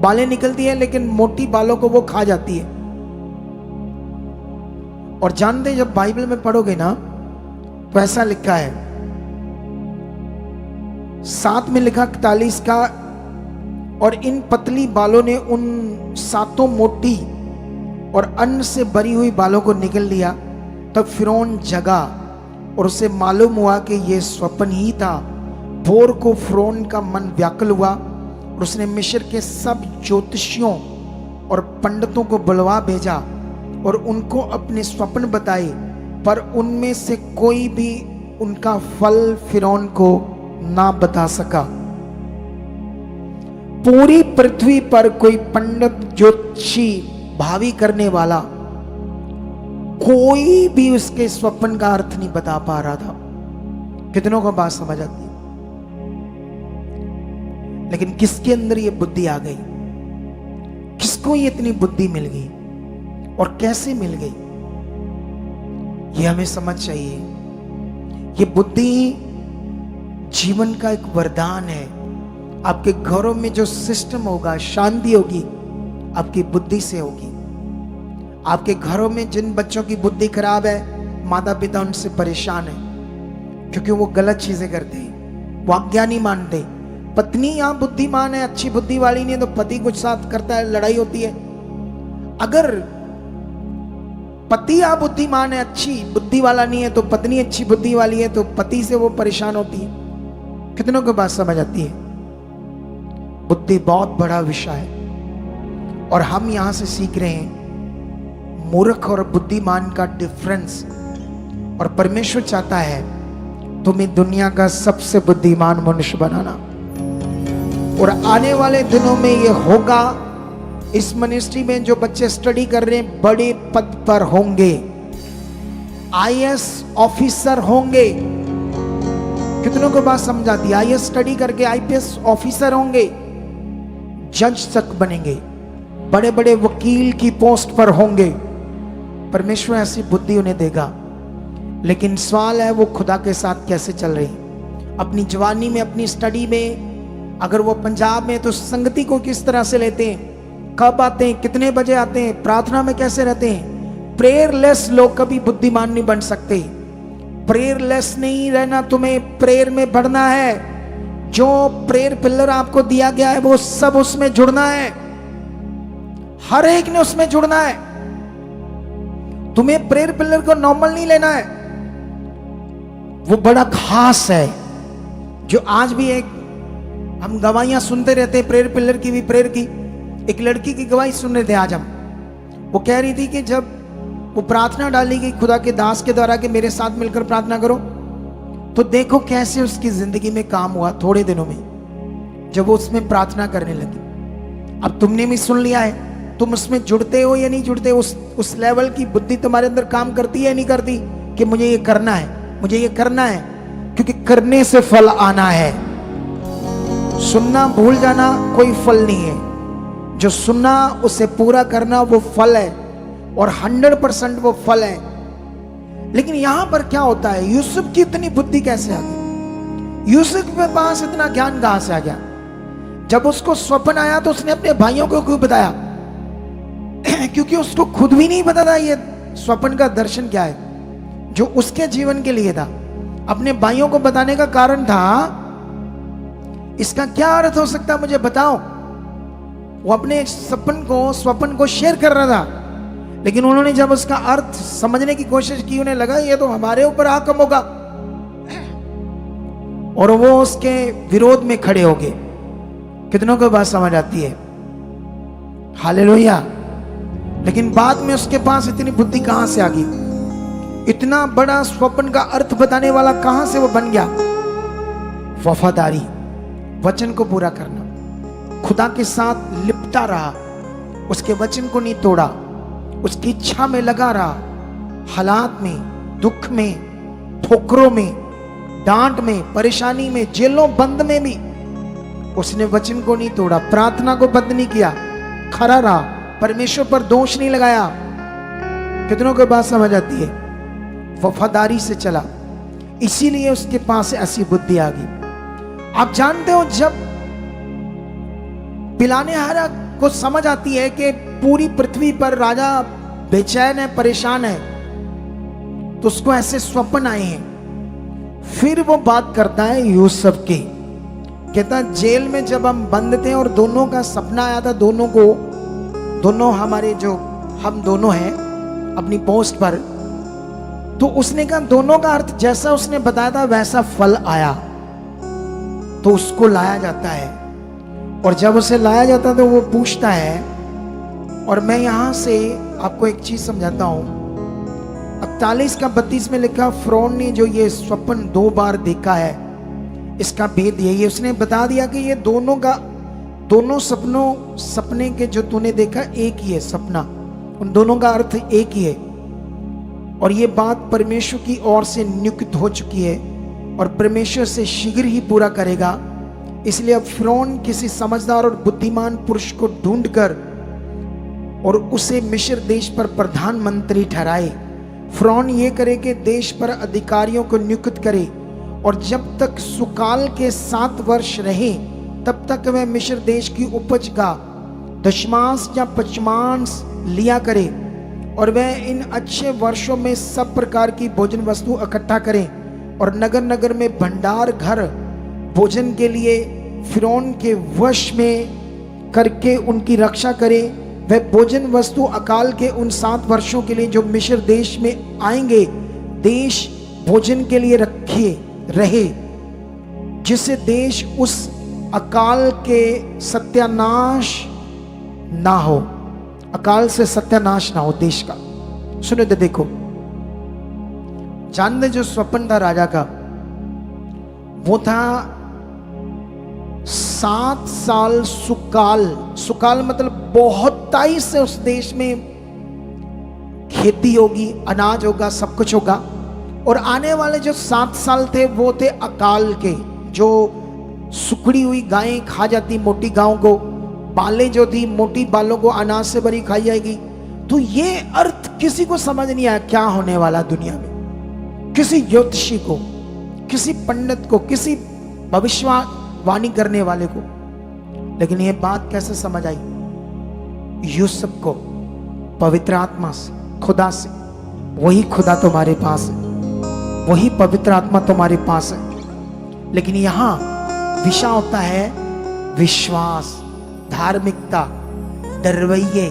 बालें निकलती है, लेकिन मोटी बालों को वो खा जाती है। और जानते, जब बाइबल में पढ़ोगे ना तो ऐसा लिखा है, 7 में लिखा 41 का, और इन पतली बालों ने उन 7 मोटी और अन्न से भरी हुई बालों को निकल लिया। तब फिरौन जगा और उसे मालूम हुआ कि यह स्वप्न ही था। भोर को फिरौन का मन व्याकुल हुआ और उसने मिस्र के सब ज्योतिषियों और पंडितों को बुलवा भेजा और उनको अपने स्वप्न बताए, पर उनमें से कोई भी उनका फल फिरौन को ना बता सका। पूरी पृथ्वी पर कोई पंडित, ज्योतिषी, भावी करने वाला कोई भी उसके स्वप्न का अर्थ नहीं बता पा रहा था। कितनों को बात समझ आती है? लेकिन किसके अंदर ये बुद्धि आ गई? किसको ये इतनी बुद्धि मिल गई और कैसे मिल गई? ये हमें समझ चाहिए। ये बुद्धि जीवन का एक वरदान है। आपके घरों में जो सिस्टम होगा, शांति होगी, आपकी बुद्धि से होगी। आपके घरों में जिन बच्चों की बुद्धि खराब है, माता पिता उनसे परेशान है, क्योंकि वो गलत चीजें करते हैं, वो आज्ञा नहीं मानते। पत्नी यहां बुद्धिमान है, अच्छी बुद्धि वाली नहीं है, तो पति कुछ साथ करता है, लड़ाई होती है। अगर पति यहां बुद्धिमान है, अच्छी बुद्धि वाला नहीं है, तो पत्नी अच्छी बुद्धि वाली है, तो पति से वो परेशान होती है। कितनों को बात समझ आती है? बुद्धि बहुत बड़ा विषय है और हम यहां से सीख रहे हैं मूर्ख और बुद्धिमान का डिफरेंस। और परमेश्वर चाहता है तुम्हें दुनिया का सबसे बुद्धिमान मनुष्य बनाना। और आने वाले दिनों में ये होगा। इस मिनिस्ट्री में जो बच्चे स्टडी कर रहे हैं, बड़े पद पर होंगे, आईएएस ऑफिसर होंगे। कितनों को बात समझाती है? आईएएस स्टडी करके आईपीएस ऑफिसर होंगे, जज तक बनेंगे, बड़े बड़े वकील की पोस्ट पर होंगे। परमेश्वर ऐसी बुद्धि उन्हें देगा। लेकिन सवाल है वो खुदा के साथ कैसे चल रही। अपनी जवानी में, अपनी स्टडी में, अगर वो पंजाब में, तो संगति को किस तरह से लेते हैं, कब आते हैं, कितने बजे आते हैं, प्रार्थना में कैसे रहते हैं। प्रेयरलेस लोग कभी बुद्धिमान नहीं बन सकते। प्रेयरलेस नहीं रहना, तुम्हें प्रेयर में बढ़ना है। जो प्रेयर पिलर आपको दिया गया है वो सब उसमें जुड़ना है, हर एक ने उसमें जुड़ना है। तुम्हें प्रेयर पिलर को नॉर्मल नहीं लेना है, वो बड़ा खास है। जो आज भी एक हम गवाहियां सुनते रहते हैं, प्रेयर पिलर की भी, प्रेयर की। एक लड़की की गवाही सुन रहे थे आज हम। वो कह रही थी कि जब वो प्रार्थना डाली गई खुदा के दास के द्वारा कि मेरे साथ मिलकर प्रार्थना करो, तो देखो कैसे उसकी जिंदगी में काम हुआ थोड़े दिनों में, जब वो उसमें प्रार्थना करने लगी। अब तुमने भी सुन लिया है, तुम उसमें जुड़ते हो या नहीं जुड़ते? उस लेवल की बुद्धि तुम्हारे अंदर काम करती है या नहीं करती कि मुझे ये करना है, मुझे ये करना है? क्योंकि करने से फल आना है। सुनना भूल जाना कोई फल नहीं है, जो सुनना उसे पूरा करना वो फल है, और 100% वो फल है। लेकिन यहां पर क्या होता है, यूसुफ की इतनी बुद्धि कैसे आ गई? यूसुफ के पास इतना ज्ञान कहां से आ गया? जब उसको स्वप्न आया तो उसने अपने भाइयों को क्यों बताया? क्योंकि उसको खुद भी नहीं पता था ये स्वप्न का दर्शन क्या है, जो उसके जीवन के लिए था। अपने भाइयों को बताने का कारण था, इसका क्या अर्थ हो सकता है मुझे बताओ। वो अपने स्वप्न को शेयर कर रहा था, लेकिन उन्होंने जब उसका अर्थ समझने की कोशिश की, उन्हें लगा ये तो हमारे ऊपर हाकम होगा, और वो उसके विरोध में खड़े हो गए। कितनों को बात समझ आती है? हालेलुया। लेकिन बाद में उसके पास इतनी बुद्धि कहां से आ गई? इतना बड़ा स्वप्न का अर्थ बताने वाला कहां से वो बन गया? वफादारी, वचन को पूरा करना, खुदा के साथ लिपटा रहा, उसके वचन को नहीं तोड़ा, उसकी इच्छा में लगा रहा। हालात में, दुख में, ठोकरों में, डांट में, परेशानी में, जेलों बंद में भी उसने वचन को नहीं तोड़ा, प्रार्थना को बंद नहीं किया, खड़ा रहा, परमेश्वर पर दोष नहीं लगाया। कितनों को बात समझ आती है? वफादारी से चला, इसीलिए उसके पास ऐसी बुद्धि आ गई। आप जानते हो, जब पिलाने हारा को समझ आती है कि पूरी पृथ्वी पर राजा बेचैन है, परेशान है, तो उसको ऐसे स्वप्न आए हैं। फिर वो बात करता है यूसुफ की, कहता जेल में जब हम बंद थे और दोनों का सपना आया था, दोनों हमारे जो हम दोनों हैं अपनी पोस्ट पर, तो उसने कहा दोनों का अर्थ जैसा उसने बताया था वैसा फल आया, तो उसको लाया जाता है। और जब उसे लाया जाता है तो वो पूछता है, और मैं यहां से आपको एक चीज समझाता हूं। 41:32 में लिखा, फ़िरौन ने जो ये स्वप्न 2 बार देखा है, इसका भेद यही है। उसने बता दिया कि ये दोनों सपने के जो तूने देखा एक ही है सपना, उन दोनों का अर्थ एक ही है, और ये बात परमेश्वर की ओर से नियुक्त हो चुकी है और परमेश्वर से शीघ्र ही पूरा करेगा। इसलिए अब फ़िरौन किसी समझदार और बुद्धिमान पुरुष को ढूंढकर और उसे मिस्र देश पर प्रधानमंत्री ठहराए। फ़िरौन ये करे कि देश पर अधिकारियों को नियुक्त करे, और जब तक सुकाल के 7 वर्ष रहे तब तक वह मिस्र देश की उपज का दशमांश या पचमांश लिया करे, और वह इन अच्छे वर्षों में सब प्रकार की भोजन वस्तु इकट्ठा करें, और नगर नगर में भंडार घर भोजन के लिए फ़िरौन के वश में करके उनकी रक्षा करे। वह भोजन वस्तु अकाल के उन 7 वर्षों के लिए जो मिस्र देश में आएंगे, देश भोजन के लिए रहे, जिससे देश उस अकाल के सत्यानाश ना हो, अकाल से सत्यानाश ना हो देश का। सुनो तो देखो, जानते जो स्वप्न था राजा का, वो था 7 साल सुकाल मतलब बहुताई से उस देश में खेती होगी, अनाज होगा, सब कुछ होगा। और आने वाले जो 7 साल थे वो थे अकाल के, जो सुखड़ी हुई गायें खा जाती मोटी गायों को, बालें जो थी मोटी बालों को अनाज से भरी खाई जाएगी। तो ये अर्थ किसी को समझ नहीं आया क्या होने वाला दुनिया में, किसी ज्योतिषी को, किसी पंडित को, किसी भविष्यवाणी करने वाले को। लेकिन ये बात कैसे समझ आई? यूसुफ को पवित्र आत्मा से, खुदा से। वही खुदा तुम्हारे पास है, वही पवित्र आत्मा तुम्हारे पास है। लेकिन यहां विषय होता है विश्वास, धार्मिकता, डरवैये।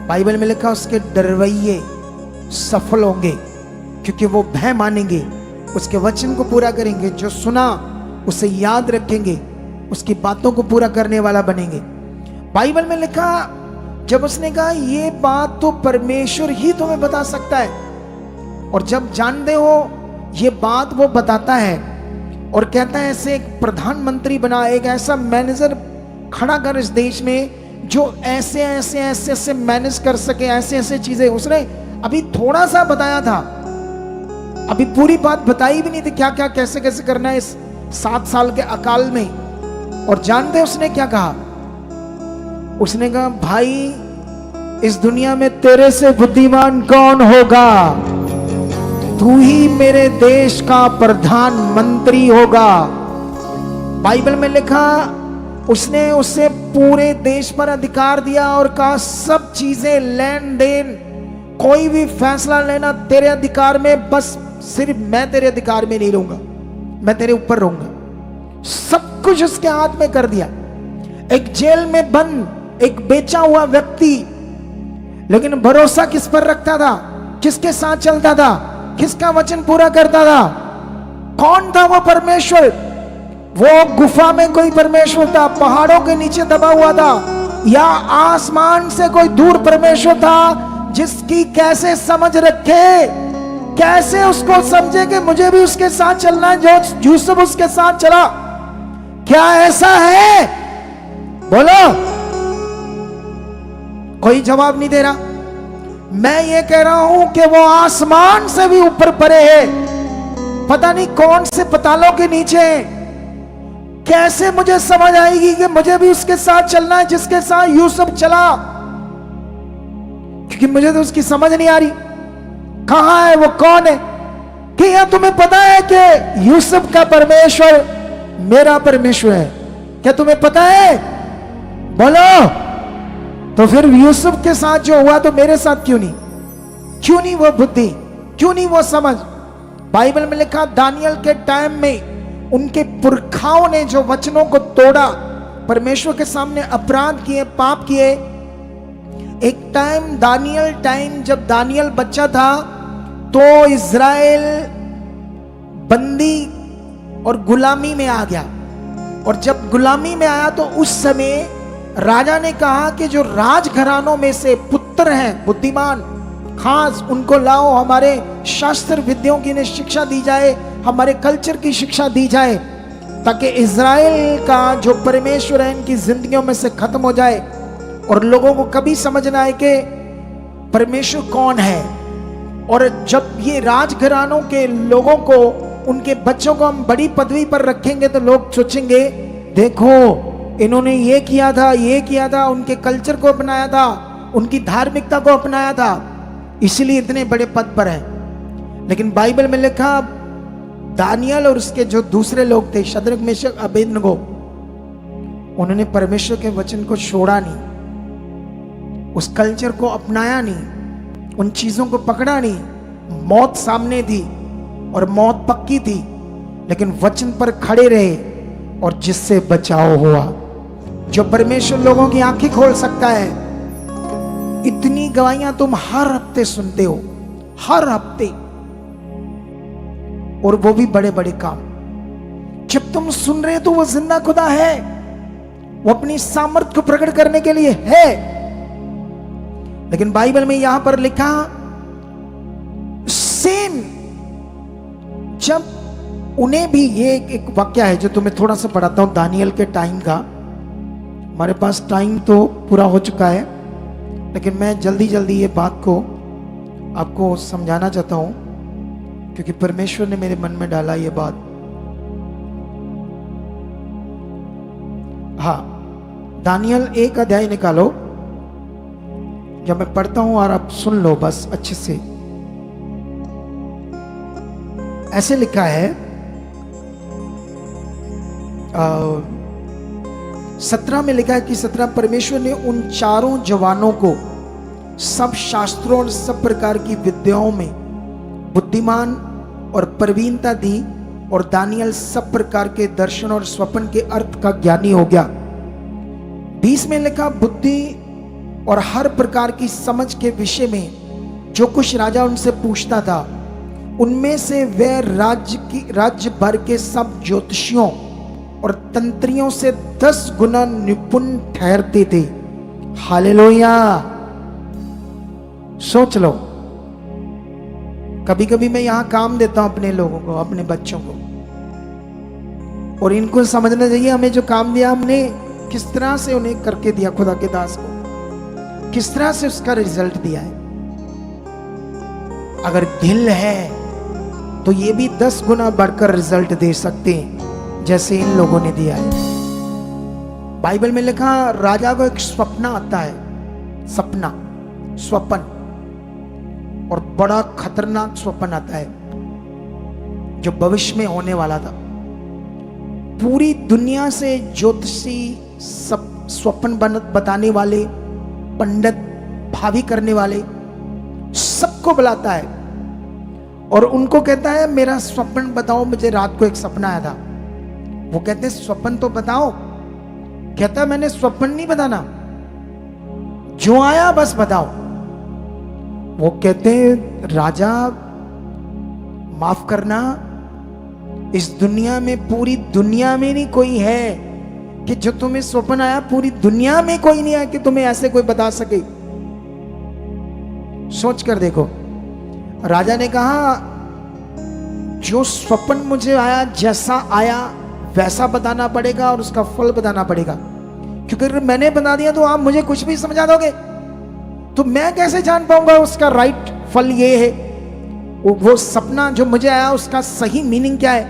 बाइबल में लिखा उसके डरवैये सफल होंगे, क्योंकि वो भय मानेंगे, उसके वचन को पूरा करेंगे, जो सुना उसे याद रखेंगे, उसकी बातों को पूरा करने वाला बनेंगे। बाइबल में लिखा, जब उसने कहा ये बात तो परमेश्वर ही तुम्हें बता सकता है, और जब जानते हो ये बात वो बताता है और कहता है ऐसे एक प्रधानमंत्री बना, एक ऐसा मैनेजर खड़ा कर इस देश में जो ऐसे ऐसे ऐसे ऐसे मैनेज कर सके, ऐसे ऐसे चीजें। उसने अभी थोड़ा सा बताया था, अभी पूरी बात बताई भी नहीं थी, क्या क्या कैसे कैसे करना है इस 7 साल के अकाल में। और जानते उसने क्या कहा? उसने कहा, भाई इस दुनिया में तेरे से बुद्धिमान कौन होगा, तू ही मेरे देश का प्रधानमंत्री होगा। बाइबल में लिखा, उसने उसे पूरे देश पर अधिकार दिया और कहा सब चीजें, लेन देन, कोई भी फैसला लेना तेरे अधिकार में, बस सिर्फ मैं तेरे अधिकार में नहीं रहूंगा, मैं तेरे ऊपर रहूंगा। सब कुछ उसके हाथ में कर दिया। एक जेल में बंद एक बेचा हुआ व्यक्ति, लेकिन भरोसा किस पर रखता था, किसके साथ चलता था, किसका वचन पूरा करता था? कौन था वो परमेश्वर? वो गुफा में कोई परमेश्वर था, पहाड़ों के नीचे दबा हुआ था, या आसमान से कोई दूर परमेश्वर था जिसकी कैसे समझ रखे, कैसे उसको समझे कि मुझे भी उसके साथ चलना है जो यूसुफ उसके साथ चला। क्या ऐसा है? बोलो। कोई जवाब नहीं दे रहा। मैं ये कह रहा हूं कि वो आसमान से भी ऊपर परे है, पता नहीं कौन से पतालों के नीचे है। कैसे मुझे समझ आएगी कि मुझे भी उसके साथ चलना है जिसके साथ यूसुफ चला? क्योंकि मुझे तो उसकी समझ नहीं आ रही, कहां है वो, कौन है? कि या तुम्हें पता है कि यूसुफ का परमेश्वर मेरा परमेश्वर है? क्या तुम्हें पता है? बोलो। तो फिर यूसुफ के साथ जो हुआ तो मेरे साथ क्यों नहीं? क्यों नहीं वो बुद्धि, क्यों नहीं वो समझ? बाइबल में लिखा, दानियल के टाइम में उनके पुरखाओं ने जो वचनों को तोड़ा, परमेश्वर के सामने अपराध किए, पाप किए। एक टाइम जब दानियल बच्चा था तो इज़राइल बंदी और गुलामी में आ गया, और जब गुलामी में आया तो उस समय राजा ने कहा कि जो राजघरानों में से पुत्र हैं बुद्धिमान, खास उनको लाओ, हमारे शास्त्र विद्याओं की शिक्षा दी जाए, हमारे कल्चर की शिक्षा दी जाए, ताकि इज़राइल का जो परमेश्वर है इनकी जिंदगियों में से खत्म हो जाए और लोगों को कभी समझ ना आए कि परमेश्वर कौन है। और जब ये राजघरानों के लोगों को, उनके बच्चों को हम बड़ी पदवी पर रखेंगे तो लोग सोचेंगे, देखो इन्होंने ये किया था, ये किया था, उनके कल्चर को अपनाया था, उनकी धार्मिकता को अपनाया था, इसलिए इतने बड़े पद पर हैं। लेकिन बाइबल में लिखा, दानियल और उसके जो दूसरे लोग थे, शद्रक मेशक अबेदनगो, उन्होंने परमेश्वर के वचन को छोड़ा नहीं, उस कल्चर को अपनाया नहीं, उन चीजों को पकड़ा नहीं। मौत सामने थी और मौत पक्की थी, लेकिन वचन पर खड़े रहे और जिससे बचाव हुआ। जो परमेश्वर लोगों की आंखें खोल सकता है। इतनी गवाहियां तुम हर हफ्ते सुनते हो, हर हफ्ते, और वो भी बड़े बड़े काम। जब तुम सुन रहे हो तो वो जिंदा खुदा है, वो अपनी सामर्थ को प्रकट करने के लिए है। लेकिन बाइबल में यहां पर लिखा, सेम जब उन्हें भी, ये एक वाक्य है जो तुम्हें थोड़ा सा पढ़ाता हूं दानियल के टाइम का। हमारे पास टाइम तो पूरा हो चुका है, लेकिन मैं जल्दी जल्दी ये बात को आपको समझाना चाहता हूं, क्योंकि परमेश्वर ने मेरे मन में डाला ये बात। हाँ, दानियल 1 अध्याय निकालो, जब मैं पढ़ता हूं और आप सुन लो बस अच्छे से। ऐसे लिखा है 17 में लिखा है कि 17, परमेश्वर ने उन चारों जवानों को सब शास्त्रों और सब प्रकार की विद्याओं में बुद्धिमान और प्रवीणता दी, और दानियल सब प्रकार के दर्शन और स्वप्न के अर्थ का ज्ञानी हो गया। 20 में लिखा, बुद्धि और हर प्रकार की समझ के विषय में जो कुछ राजा उनसे पूछता था, उनमें से वे राज्य भर के सब ज्योतिषियों और तंत्रियों से 10 गुना निपुण ठहरते थे। हालेलुया। सोच लो, कभी कभी मैं यहां काम देता हूं अपने लोगों को, अपने बच्चों को, और इनको समझना चाहिए हमें जो काम दिया हमने किस तरह से उन्हें करके दिया, खुदा के दास को किस तरह से उसका रिजल्ट दिया है। अगर दिल है तो ये भी 10 गुना बढ़कर रिजल्ट दे सकते हैं जैसे इन लोगों ने दिया है। बाइबल में लिखा, राजा को एक स्वप्न आता है, सपना, स्वप्न, और बड़ा खतरनाक स्वप्न आता है जो भविष्य में होने वाला था। पूरी दुनिया से ज्योतिषी, स्वप्न बताने वाले, पंडित, भावी करने वाले सबको बुलाता है और उनको कहता है मेरा स्वप्न बताओ, मुझे रात को एक सपना आया था। वो कहते हैं स्वप्न तो बताओ। कहता है मैंने स्वप्न नहीं बताना, जो आया बस बताओ। वो कहते हैं राजा माफ करना, इस दुनिया में, पूरी दुनिया में नहीं कोई है कि जो तुम्हें स्वप्न आया, पूरी दुनिया में कोई नहीं है कि तुम्हें ऐसे कोई बता सके। सोच कर देखो। राजा ने कहा जो स्वप्न मुझे आया, जैसा आया वैसा बताना पड़ेगा और उसका फल बताना पड़ेगा, क्योंकि अगर मैंने बता दिया तो आप मुझे कुछ भी समझा दोगे, तो मैं कैसे जान पाऊंगा उसका राइट फल ये है, वो सपना जो मुझे आया उसका सही मीनिंग क्या है।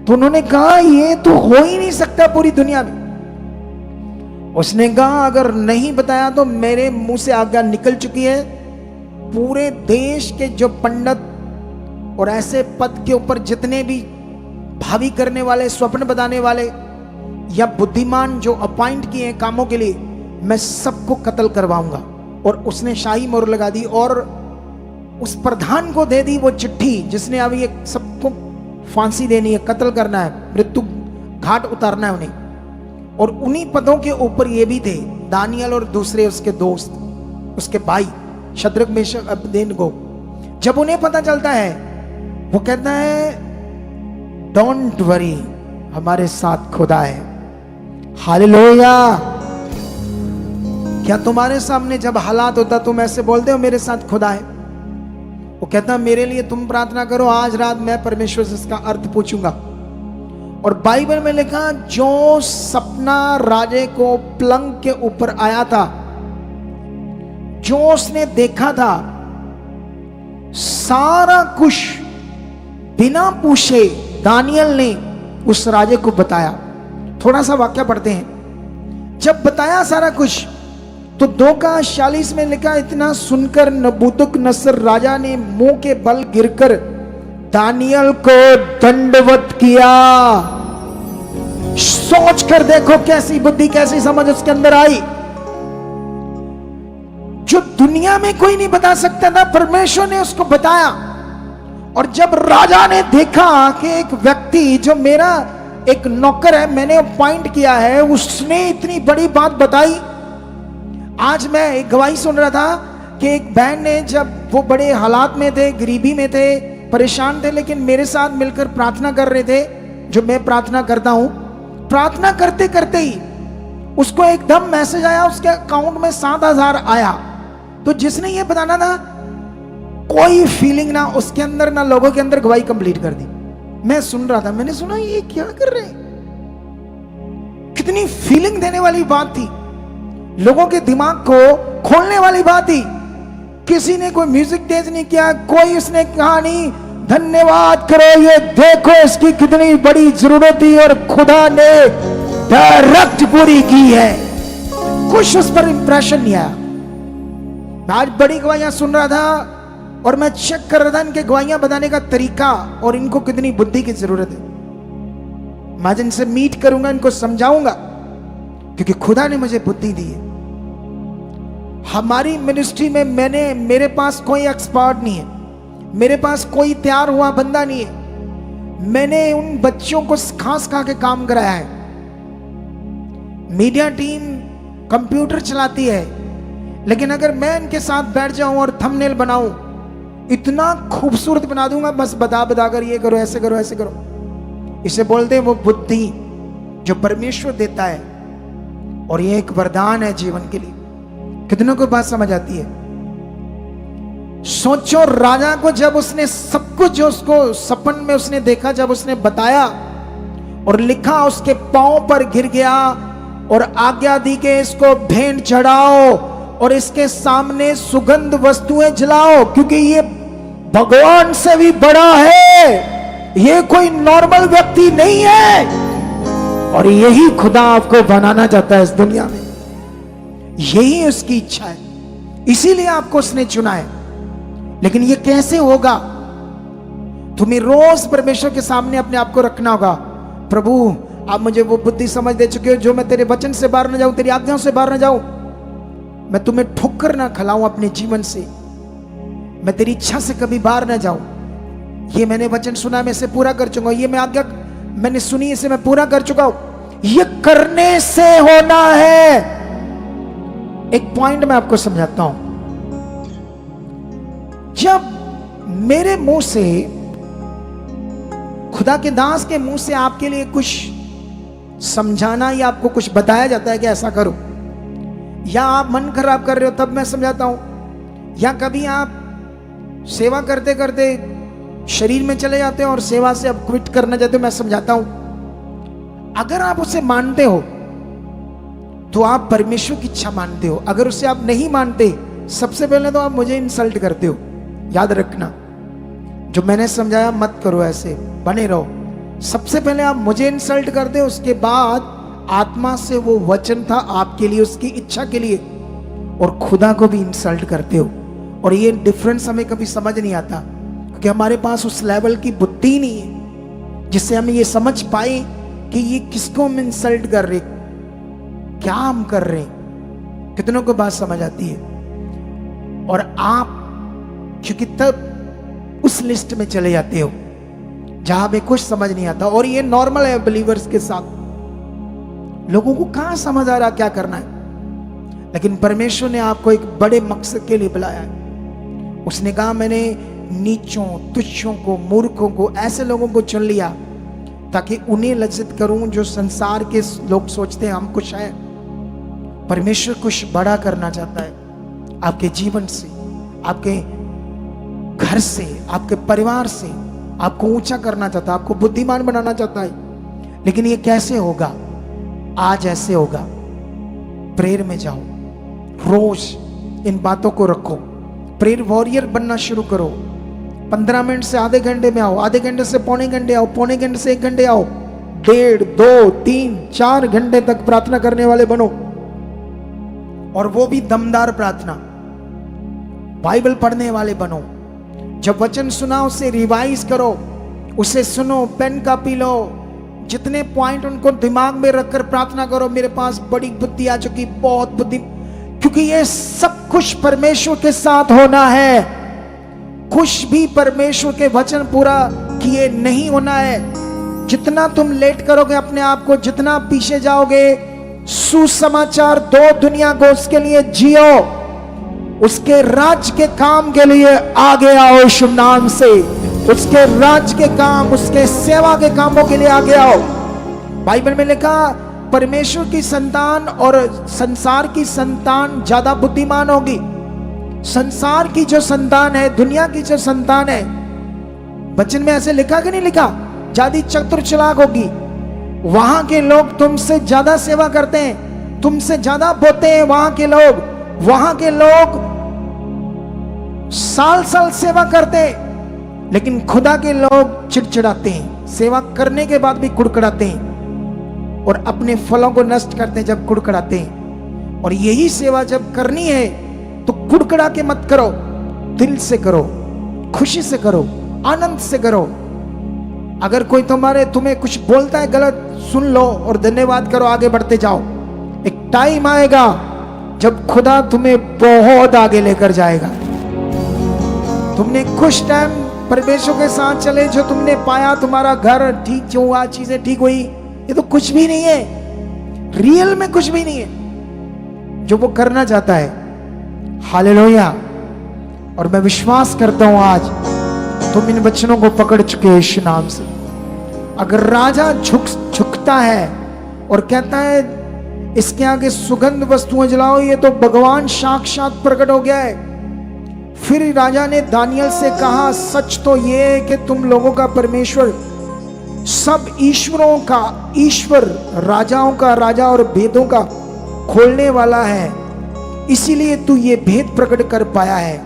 तो उन्होंने कहा ये तो हो ही नहीं सकता पूरी दुनिया में। उसने कहा अगर नहीं बताया तो मेरे मुंह से आज्ञा निकल चुकी है, पूरे देश के जो पंडित और ऐसे पद के ऊपर जितने भी भावी करने वाले, स्वप्न बताने वाले या बुद्धिमान जो अपॉइंट किए हैं कामों के लिए, मैं सबको कत्ल करवाऊंगा। और उसने शाही मोहर लगा दी और उस प्रधान को दे दी वो चिट्ठी जिसने अब ये सबको फांसी देनी है, कत्ल करना है, मृत्यु घाट उतारना है उन्हें। और उन्हीं पदों के ऊपर ये भी थे दानियल और दूसरे उसके दोस्त, उसके भाई शद्रक, मेशक, अबेदनेगो। जब उन्हें पता चलता है, वो कहता है डोंट वरी, हमारे साथ खुदा है। हालेलुया। क्या तुम्हारे सामने जब हालात होता तुम ऐसे बोलते हो मेरे साथ खुदा है? वो कहता मेरे लिए तुम प्रार्थना करो, आज रात मैं परमेश्वर से इसका अर्थ पूछूंगा। और बाइबल में लिखा जो सपना राजे को पलंग के ऊपर आया था, जो उसने देखा था, सारा कुछ बिना पूछे दानियल ने उस राजे को बताया। थोड़ा सा वाक्य पढ़ते हैं। जब बताया सारा कुछ तो 2:46 में लिखा, इतना सुनकर नबूकदनेस्सर राजा ने मुंह के बल गिरकर दानियल को दंडवत किया। सोच कर देखो कैसी बुद्धि, कैसी समझ उसके अंदर आई, जो दुनिया में कोई नहीं बता सकता था, परमेश्वर ने उसको बताया। और जब राजा ने देखा कि एक व्यक्ति जो मेरा एक नौकर है, मैंने अपॉइंट किया है, उसने इतनी बड़ी बात बताई। आज मैं एक गवाही सुन रहा था कि एक बहन ने, जब वो बड़े हालात में थे, गरीबी में थे, परेशान थे, लेकिन मेरे साथ मिलकर प्रार्थना कर रहे थे, जो मैं प्रार्थना करता हूं। प्रार्थना करते करते ही उसको एकदम मैसेज आया, उसके अकाउंट में 7,000 आया। तो जिसने ये बताना था, कोई फीलिंग ना उसके अंदर, ना लोगों के अंदर, गवाही कंप्लीट कर दी। मैं सुन रहा था, मैंने सुना ये क्या कर रहे हैं। कितनी फीलिंग देने वाली बात थी, लोगों के दिमाग को खोलने वाली बात थी। किसी ने कोई म्यूजिक तेज नहीं किया, कोई उसने कहा नहीं धन्यवाद करो, ये देखो इसकी कितनी बड़ी जरूरत थी और खुदा ने डायरेक्ट पूरी की है। कुछ उस पर इंप्रेशन नहीं आया। मैं आज बड़ी गवाहियां सुन रहा था और मैं चेक कर रहा था इनके गवाहियां बताने का तरीका और इनको कितनी बुद्धि की जरूरत है। मैं जिनसे मीट करूंगा, इनको समझाऊंगा, क्योंकि खुदा ने मुझे बुद्धि दी है। हमारी मिनिस्ट्री में मेरे पास कोई एक्सपर्ट नहीं है। मेरे पास कोई तैयार हुआ बंदा नहीं है, मैंने उन बच्चों को खास खा के काम कराया है। मीडिया टीम कंप्यूटर चलाती है, लेकिन अगर मैं इनके साथ बैठ जाऊं और थंबनेल बनाऊं, इतना खूबसूरत बना दूंगा, बस बता बता कर ये करो, ऐसे करो, ऐसे करो। इसे बोलते हैं वो बुद्धि जो परमेश्वर देता है, और ये एक वरदान है जीवन के लिए। कितनों को बात समझ आती है? सोचो, राजा को जब उसने सब कुछ जो उसको सपन में उसने देखा, जब उसने बताया और लिखा, उसके पांव पर गिर गया और आज्ञा दी कि इसको भेंट चढ़ाओ और इसके सामने सुगंध वस्तुएं जलाओ, क्योंकि ये भगवान से भी बड़ा है, ये कोई नॉर्मल व्यक्ति नहीं है। और यही खुदा आपको बनाना चाहता है इस दुनिया में, यही उसकी इच्छा है, इसीलिए आपको उसने चुना है। लेकिन ये कैसे होगा? तुम्हें रोज परमेश्वर के सामने अपने आप को रखना होगा। प्रभु, आप मुझे वो बुद्धि समझ दे चुके हो जो मैं तेरे वचन से बाहर न जाऊं, तेरी आज्ञाओं से बाहर न जाऊं, मैं तुम्हें ठोकर ना खिलाऊं अपने जीवन से, मैं तेरी इच्छा से कभी बाहर ना जाऊं। ये मैंने वचन सुना, मैं इसे पूरा कर चुका हूं, ये मैं आज्ञा मैंने सुनी, इसे मैं पूरा कर चुका हूं। ये करने से होना है। एक पॉइंट मैं आपको समझाता हूं। जब मेरे मुंह से, खुदा के दास के मुंह से आपके लिए कुछ समझाना या आपको कुछ बताया जाता है कि ऐसा करो, या आप मन खराब कर रहे हो तब मैं समझाता हूं, या कभी आप सेवा करते करते शरीर में चले जाते हो और सेवा से अब क्विट करना चाहते हो, मैं समझाता हूं। अगर आप उसे मानते हो तो आप परमेश्वर की इच्छा मानते हो। अगर उसे आप नहीं मानते, सबसे पहले तो आप मुझे इंसल्ट करते हो। याद रखना, जो मैंने समझाया मत करो, ऐसे बने रहो। सबसे पहले आप मुझे इंसल्ट करते हो, उसके बाद आत्मा से वो वचन था आपके लिए, उसकी इच्छा के लिए, और खुदा को भी इंसल्ट करते हो। और ये डिफरेंस हमें कभी समझ नहीं आता, क्योंकि हमारे पास उस लेवल की बुद्धि नहीं है जिससे हम ये समझ पाए कि ये किसको हम इंसल्ट कर रहे, क्या हम कर रहे हैं। कितनों को बात समझ आती है? और आप क्योंकि तब उस लिस्ट में चले जाते हो जहां हमें कुछ समझ नहीं आता। और ये नॉर्मल है बिलीवर्स के साथ, लोगों को कहां समझ आ रहा क्या करना है। लेकिन परमेश्वर ने आपको एक बड़े मकसद के लिए बुलाया है। उसने कहा, मैंने नीचों, तुच्छों को, मूर्खों को, ऐसे लोगों को चुन लिया ताकि उन्हें लज्जित करूं जो संसार के लोग सोचते हैं हम कुछ हैं। परमेश्वर कुछ बड़ा करना चाहता है आपके जीवन से, आपके घर से, आपके परिवार से। आपको ऊंचा करना चाहता है, आपको बुद्धिमान बनाना चाहता है। लेकिन ये कैसे होगा? आज ऐसे होगा, प्रेयर में जाओ, रोज इन बातों को रखो, प्रेयर वॉरियर बनना शुरू करो। 15 मिनट से आधे घंटे में आओ, आधे घंटे से पौने घंटे आओ, पौने घंटे से 1 घंटे आओ, 1.5, 2, 3, 4 घंटे तक प्रार्थना करने वाले बनो। और वो भी दमदार प्रार्थना, बाइबल पढ़ने वाले बनो। जब वचन सुना उसे रिवाइज करो, उसे सुनो, पेन कापी लो, जितने पॉइंट उनको दिमाग में रखकर प्रार्थना करो। मेरे पास बड़ी बुद्धि आ चुकी, बहुत बुद्धि, क्योंकि ये सब कुछ परमेश्वर के साथ होना है। कुछ भी परमेश्वर के वचन पूरा किए नहीं होना है। जितना तुम लेट करोगे अपने आप को, जितना पीछे जाओगे, सुसमाचार दो दुनिया को उसके लिए जियो, उसके राज्य के काम के लिए आगे आओ शुभ नाम से। उसके राज्य के काम, उसके सेवा के कामों के लिए आगे आओ। बाइबल में लिखा, परमेश्वर की संतान और संसार की संतान ज्यादा बुद्धिमान होगी। संसार की जो संतान है, दुनिया की जो संतान है, वचन में ऐसे लिखा कि नहीं लिखा, ज्यादा चतुर चालाक होगी। वहां के लोग तुमसे ज्यादा सेवा करते हैं, तुमसे ज्यादा बोते हैं। वहां के लोग साल साल सेवा करते हैं, लेकिन खुदा के लोग चिड़चिड़ाते हैं, सेवा करने के बाद भी कुड़कुड़ाते हैं और अपने फलों को नष्ट करते हैं जब कुड़कुड़ाते हैं। और यही सेवा जब करनी है तो कुड़कुड़ा के मत करो, दिल से करो, खुशी से करो, आनंद से करो। अगर कोई तुम्हें कुछ बोलता है गलत, सुन लो और धन्यवाद करो, आगे बढ़ते जाओ। एक टाइम आएगा जब खुदा तुम्हें बहुत आगे लेकर जाएगा। तुमने कुछ टाइम परमेश्वर के साथ चले, जो तुमने पाया, तुम्हारा घर ठीक जो हुआ, चीजें ठीक हुई, ये तो कुछ भी नहीं है, रियल में कुछ भी नहीं है जो वो करना चाहता है। हालेलुया। और मैं विश्वास करता हूं आज तुम इन वचनों को पकड़ चुके हो यीशु नाम से। अगर राजा झुकता है और कहता है इसके आगे सुगंध वस्तुएं जलाओ, ये तो भगवान साक्षात प्रकट हो गया है। फिर राजा ने दानियल से कहा, सच तो ये है कि तुम लोगों का परमेश्वर सब ईश्वरों का ईश्वर, राजाओं का राजा और भेदों का खोलने वाला है, इसीलिए तू ये भेद प्रकट कर पाया है।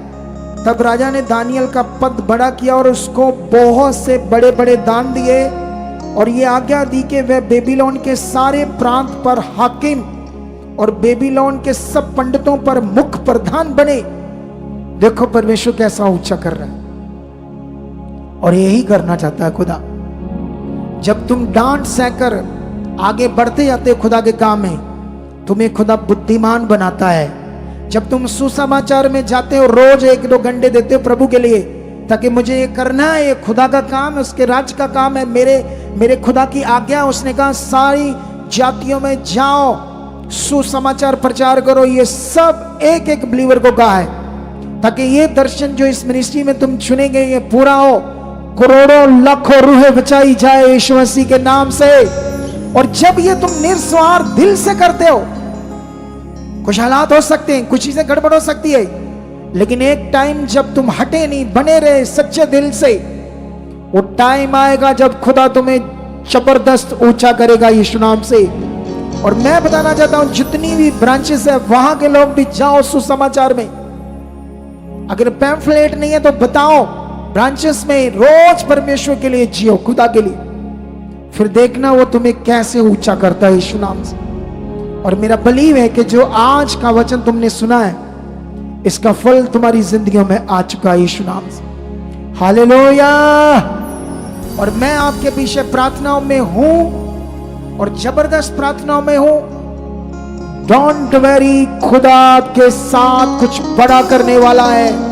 तब राजा ने दानियल का पद बड़ा किया और उसको बहुत से बड़े बड़े दान दिए और ये आज्ञा दी कि वह बेबीलोन के सारे प्रांत पर हाकिम और बेबीलोन के सब पंडितों पर मुख्य प्रधान बने। देखो परमेश्वर कैसा ऊंचा कर रहा है, और यही करना चाहता है खुदा। जब तुम डांट सहकर आगे बढ़ते जाते हो खुदा के काम में, तुम्हें खुदा बुद्धिमान बनाता है। जब तुम सुसमाचार में जाते हो, रोज 1-2 घंटे देते हो प्रभु के लिए, ताकि मुझे ये करना है, ये खुदा का काम है, उसके राज्य का काम है, मेरे खुदा की आज्ञा। उसने कहा सारी जातियों में जाओ, सुसमाचार प्रचार करो। ये सब एक एक बिलीवर को कहा है, ताकि ये दर्शन जो इस मिनिस्ट्री में तुम चुनेंगे ये पूरा हो। करोड़ों लाखों रूहें बचाई जाए यीशु मसीह के नाम से। और जब ये तुम निस्वार्थ दिल से करते हो, कुछ हालात हो सकते हैं, कुछ चीजें गड़बड़ हो सकती है, लेकिन एक टाइम जब तुम हटे नहीं, बने रहे सच्चे दिल से, वो टाइम आएगा जब खुदा तुम्हें जबरदस्त ऊंचा करेगा यीशु नाम से। और मैं बताना चाहता हूं, जितनी भी ब्रांचेस है वहां के लोग भी जाओ सुसमाचार में। अगर पैम्फलेट नहीं है तो बताओ, ब्रांचेस में रोज परमेश्वर के लिए जियो, खुदा के लिए, फिर देखना वो तुम्हें कैसे ऊंचा करता है यीशु नाम से। और मेरा बिलीव है कि जो आज का वचन तुमने सुना है, इसका फल तुम्हारी जिंदगियों में आ चुका है यीशु नाम से। हालेलुया। और मैं आपके पीछे प्रार्थनाओं में हूं, और जबरदस्त प्रार्थनाओं में हूं। डोंट वरी, खुदा के साथ कुछ बड़ा करने वाला है।